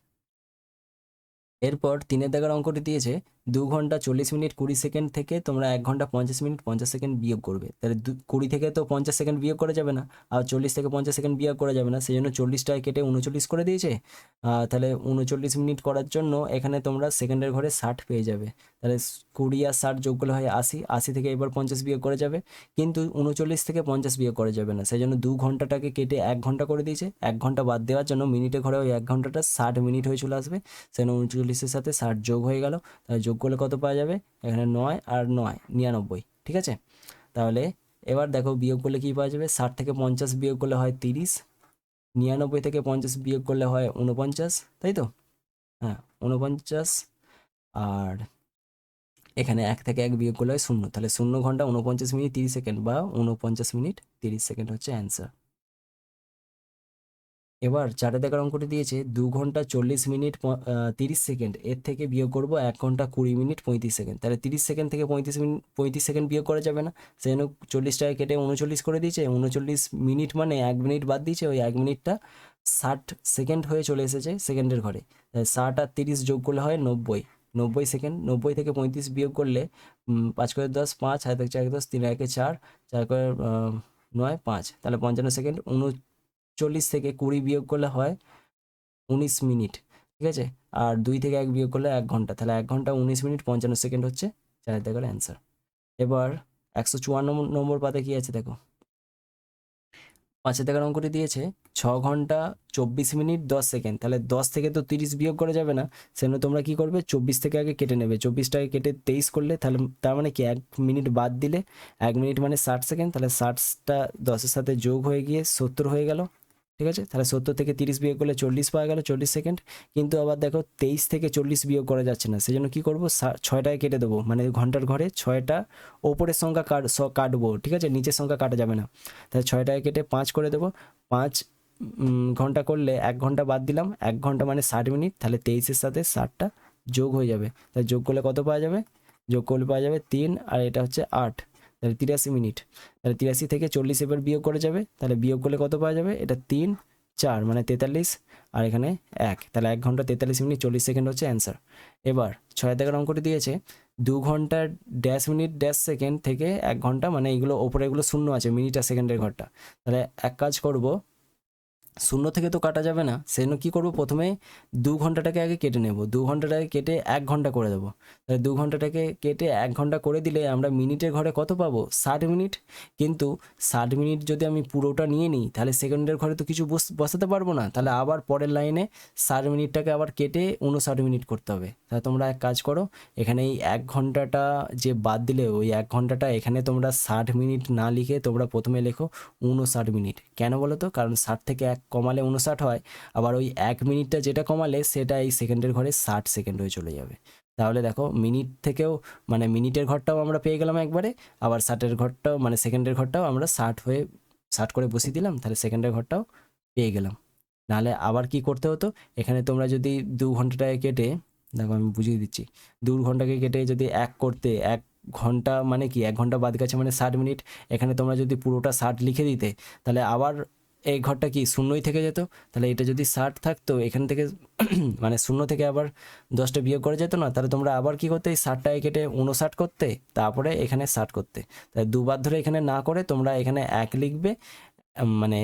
S1: এরপর 3 দাগের অঙ্কটি দিয়েছে 2 ঘন্টা 40 মিনিট 20 সেকেন্ড থেকে তোমরা 1 ঘন্টা 50 মিনিট 50 সেকেন্ড বিয়োগ করবে। তাহলে 20 থেকে তো 50 সেকেন্ড বিয়োগ করা যাবে না, আর 40 থেকে 50 সেকেন্ড বিয়োগ করা যাবে না, সেই জন্য 40টায় কেটে 39 করে দিয়েছে। তাহলে 39 মিনিট করার জন্য এখানে তোমরা সেকেন্ডের ঘরে 60 পেয়ে যাবে। তাহলে 20 আর 60 যোগ করলে হয় 80, 80 থেকে এবার 50 বিয়োগ করা যাবে, কিন্তু 39 থেকে 50 বিয়োগ করা যাবে না, সেই জন্য 2 ঘন্টাটাকে কেটে 1 ঘন্টা করে দিয়েছে। 1 ঘন্টা বাদ দেওয়ার জন্য মিনিটের ঘরে ওই 1 ঘন্টাটা 60 মিনিট হয়ে চলে আসবে, সেখানে 39-এর সাথে 60 যোগ হয়ে গেল। তাহলে যোগ করলে কত পাওয়া যাবে? এখানে 9 আর 9 99, ঠিক আছে। তাহলে এবার দেখো বিয়োগ করলে কী পাওয়া যাবে? 60 থেকে 50 বিয়োগ করলে হয় 30, 99 থেকে 50 বিয়োগ করলে হয় 49, তাই তো? হ্যাঁ 49, আর এখানে 1 থেকে 1 বিয়োগ করলে হয় 0। তাহলে 0 ঘন্টা 49 মিনিট 30 সেকেন্ড বা 49 মিনিট 30 সেকেন্ড হচ্ছে অ্যান্সার। এবার 4 দাগের অঙ্কটি দিয়েছে 2 ঘন্টা 40 মিনিট 30 সেকেন্ড, এর থেকে বিয়োগ করব 1 ঘন্টা 20 মিনিট 35 সেকেন্ড। তাহলে 30 সেকেন্ড থেকে 35 সেকেন্ড বিয়োগ করা যাবে না, সেই জন্য 40টায় কেটে 39 করে দিয়েছে। 39 মিনিট মানে 1 মিনিট বাদ দিয়েছে, ওই 1 মিনিটটা 60 সেকেন্ড হয়ে চলে এসেছে সেকেন্ডের ঘরে। 60 আর 30 যোগ করলে হয় 90, 90 সেকেন্ড। 90 থেকে 35 বিয়োগ করলে 5 করে 10 5, হাতে 4 10, 3 একে 4, 4 করে 9 5, তাহলে 55 সেকেন্ড। 39 থেকে 20 বিয়োগ করলে হয় 19 মিনিট, ঠিক আছে। আর 2 থেকে 1 বিয়োগ করলে 1 ঘন্টা, তাহলে 1 ঘন্টা 19 মিনিট 55 সেকেন্ড হচ্ছে 4 দাগের অ্যান্সার। এবার 154 নম্বর পাতে কি আছে দেখো। 5 দাগের অঙ্কটি দিয়েছে 6 ঘন্টা 24 মিনিট 10 সেকেন্ড। তাহলে 10 থেকে তো 30 বিয়োগ করা যাবে না, সেজন্য তোমরা কি করবে? 24 থেকে আগে কেটে নেবে। 24টাকে কেটে 23 করলে তাহলে তার মানে কি 1 মিনিট বাদ দিলে 1 মিনিট মানে 60 সেকেন্ড, তাহলে 60টা 10-এর সাথে যোগ হয়ে গিয়ে 70 হয়ে গেল, ঠিক আছে। তাহলে 70 থেকে 30 বিয়োগ করলে 40 পাওয়া গেল, 40 সেকেন্ড। কিন্তু আবার দেখো 23 থেকে 40 বিয়োগ করা যাচ্ছে না, সেজন্য কি করব? 6টায় কেটে দেবো, মানে ঘন্টার ঘরে 6টা ওপরের সংখ্যা কাটবো, ঠিক আছে, নিচের সংখ্যা কাটা যাবে না। তাহলে 6টায় কেটে 5 করে দেবো। 5 ঘন্টা করলে 1 ঘন্টা বাদ দিলাম, 1 ঘন্টা মানে 60 মিনিট, তাহলে 23-এর সাথে 60টা যোগ হয়ে যাবে। তাহলে যোগ করলে কত পাওয়া যাবে? যোগ করলে পাওয়া যাবে 3, আর এটা হচ্ছে 8, তাহলে 83 মিনিট। তাহলে 83 থেকে 40 এবার বিয়োগ করে যাবে, তাহলে বিয়োগ করলে কত পাওয়া যাবে? এটা 3 4 মানে 43, আর এখানে 1, তাহলে 1 ঘন্টা 43 মিনিট 40 সেকেন্ড হচ্ছে অ্যান্সার। এবার 6 দাগের অঙ্কটি দিয়েছে 2 ঘন্টা ড্যাশ মিনিট ড্যাশ সেকেন্ড থেকে 1 ঘন্টা, মানে এগুলো ওপরে এগুলো শূন্য আছে, মিনিট আর সেকেন্ডের ঘরটা। তাহলে এক কাজ করব, 0 থেকে তো কাটা যাবে না, সেজন্য কী করবো? প্রথমে 2 ঘন্টাটাকে আগে কেটে নেব, 2 ঘন্টাটাকে কেটে 1 ঘন্টা করে দেবো। তাহলে 2 ঘন্টাটাকে কেটে 1 ঘন্টা করে দিলে আমরা মিনিটের ঘরে কত পাবো? 60 মিনিট। কিন্তু 60 মিনিট যদি আমি পুরোটা নিয়ে নিই, তাহলে সেকেন্ডের ঘরে তো কিছু বসাতে পারবো না, তাহলে আবার পরের লাইনে 60 মিনিটটাকে আবার কেটে 59 মিনিট করতে হবে। তাহলে তোমরা এক কাজ করো, এখানে এই 1 ঘন্টাটা যে বাদ দিলে, ওই 1 ঘন্টাটা এখানে তোমরা 60 মিনিট না লিখে তোমরা প্রথমে লেখো 59 মিনিট। কেন বলো তো? কারণ 60 থেকে 1 কমালে 59 হয়, আবার ওই 1 মিনিটটা যেটা কমালে সেটা এই সেকেন্ডের ঘরে 60 সেকেন্ড হয়ে চলে যাবে। তাহলে দেখো মিনিট থেকেও, মানে মিনিটের ঘরটাও আমরা পেয়ে গেলাম একবারে, আবার 60-এর ঘরটাও, মানে সেকেন্ডের ঘরটাও আমরা 60 করে বসিয়ে দিলাম, তাহলে সেকেন্ডের ঘরটাও পেয়ে গেলাম। নাহলে আবার কি করতে হতো? এখানে তোমরা যদি 2 ঘন্টাটাকে কেটে, দেখো আমি বুঝিয়ে দিচ্ছি, 2 ঘন্টাকে কেটে যদি 1 করতে, 1 ঘন্টা মানে কি 1 ঘন্টা বাদ গেছে মানে 60 মিনিট, এখানে তোমরা যদি পুরোটা 60 লিখে দিতে, তাহলে আবার এই ঘরটা কি শূন্যই থেকে যেত। তাহলে এটা যদি 60 থাকতো, এখান থেকে মানে 0 থেকে আবার 10টা বিয়োগ করা যেত না, তাহলে তোমরা আবার কি করতে? এই 60টাকে কেটে 59 করতে, তারপরে এখানে 60 করতে। তাই দুবার ধরে এখানে না করে তোমরা এখানে 1 লিখবে, মানে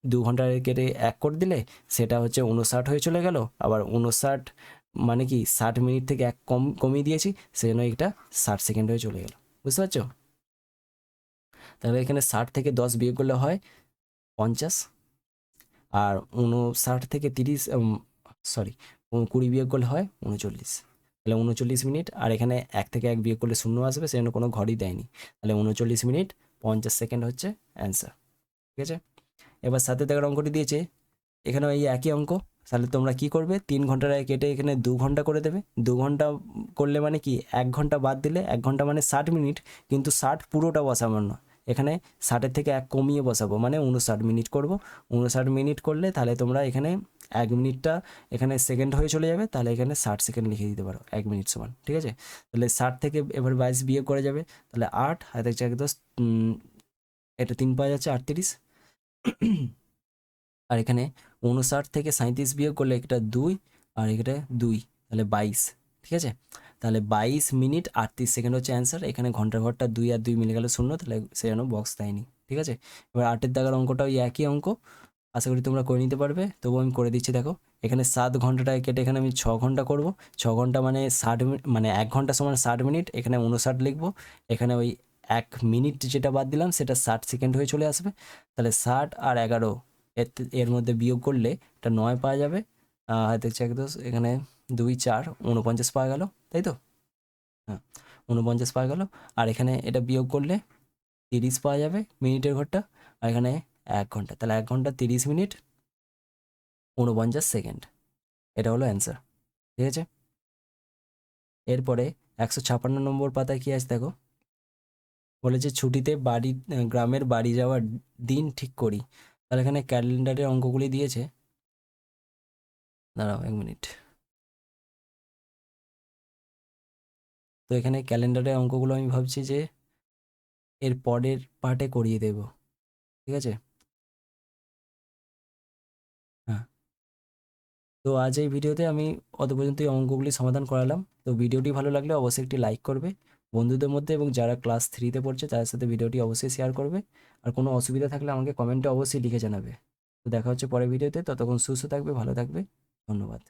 S1: 2 ঘন্টা কেটে 1 করে দিলে সেটা হচ্ছে 59 হয়ে চলে গেল। আবার 59 মানে কি 60 মিনিট থেকে 1 কমিয়ে দিয়েছি, সেজন্য এটা 60 সেকেন্ড হয়ে চলে গেল। বুঝতে পারছো? তাহলে এখানে 60 থেকে 10 বিয়োগ করলে হয় 50, আর 59 থেকে 30, সরি 20 বিয়োগ করলে হয় 39। তাহলে 39 মিনিট, আর এখানে 1 থেকে 1 বিয়োগ করলে 0 আসবে, সেজন্য কোনো ঘরই দেয়নি। তাহলে 39 মিনিট 50 সেকেন্ড হচ্ছে অ্যান্সার, ঠিক আছে। এবার 7 দাগের অঙ্কটি দিয়েছে, এখানেও এই একই অঙ্ক। তাহলে তোমরা কি করবে? 3 ঘন্টার কেটে এখানে 2 ঘন্টা করে দেবে। 2 ঘন্টা করলে মানে কি 1 ঘন্টা বাদ দিলে 1 ঘন্টা মানে 60 মিনিট, কিন্তু 60 পুরোটা বসাবো না, এখানে 60-এর থেকে 1 কমিয়ে বসাবো, মানে 59 মিনিট করব। 59 মিনিট করলে তাহলে তোমরা এখানে 1 মিনিটটা এখানে সেকেন্ড হয়ে চলে যাবে, তাহলে এখানে 60 সেকেন্ড লিখে দিতে পারো 1 মিনিট সমান, ঠিক আছে। তাহলে 60 থেকে এবার 22 বিয়োগ করা যাবে, তাহলে 8, হাতে 4 10, এটা 3 পাওয়া যাচ্ছে 38। আর এখানে 59 থেকে 37 বিয়োগ করলে এটা 2, আর এটা 2, তাহলে 22, ঠিক আছে? তাহলে 22 মিনিট 38 সেকেন্ড হচ্ছে অ্যান্সার। এখানে ঘন্টার ঘরটা 2 আর 2 মিলে গেল 0, তাহলে সে যেন বক্স দেয়নি, ঠিক আছে? এবার 8 দাগের অঙ্কটাও ওই একই অঙ্ক, আশা করি তোমরা করে নিতে পারবে। তবুও আমি করে দিচ্ছি, দেখো এখানে 7 ঘন্টাটাকে কেটে এখানে আমি 6 ঘন্টা করব। 6 ঘন্টা মানে 60 মিনিট, মানে 1 ঘন্টা সমান 60 মিনিট, এখানে 59 লিখবো। এখানে ওই 1 মিনিট যেটা বাদ দিলাম সেটা 60 সেকেন্ড হয়ে চলে আসবে। তাহলে 60 আর 11 এর মধ্যে বিয়োগ করলে এটা 9 পাওয়া যাবে। দেখছি একদম এখানে 2 4 49 পাওয়া গেল, তাই তো? হ্যাঁ, 49 পাওয়া গেল। আর এখানে এটা বিয়োগ করলে 30 পাওয়া যাবে মিনিটের ঘরটা। আর এখানে 1 ঘন্টা, তাহলে 1 ঘন্টা 30 মিনিট 49 সেকেন্ড, এটা হলো অ্যান্সার, ঠিক আছে? এরপরে 156 নম্বর পাতায় কি আছে দেখো, বলেছে ছুটিতে বাড়ি গ্রামের বাড়ি যাওয়ার দিন ঠিক করি। তাহলে এখানে ক্যালেন্ডারের অঙ্কগুলি দিয়েছে, দাঁড়াও 1 মিনিট। তো এখানে ক্যালেন্ডারের অঙ্কগুলো আমি ভাবছি যে এর পরের পার্টে করিয়ে দেব, ঠিক আছে? হ্যাঁ, তো আজ এই ভিডিওতে আমি অত পর্যন্তই অঙ্কগুলি সমাধান করালাম। তো ভিডিওটি ভালো লাগলে অবশ্যই একটি লাইক করবে বন্ধুদের মধ্যে, এবং যারা ক্লাস 3তে পড়ছে তাদের সাথে ভিডিওটি অবশ্যই শেয়ার করবে। আর কোনো অসুবিধা থাকলে আমাকে কমেন্টে অবশ্যই লিখে জানাবে। তো দেখা হচ্ছে পরের ভিডিওতে, ততক্ষণ সুস্থ থাকবে, ভালো থাকবে, ধন্যবাদ।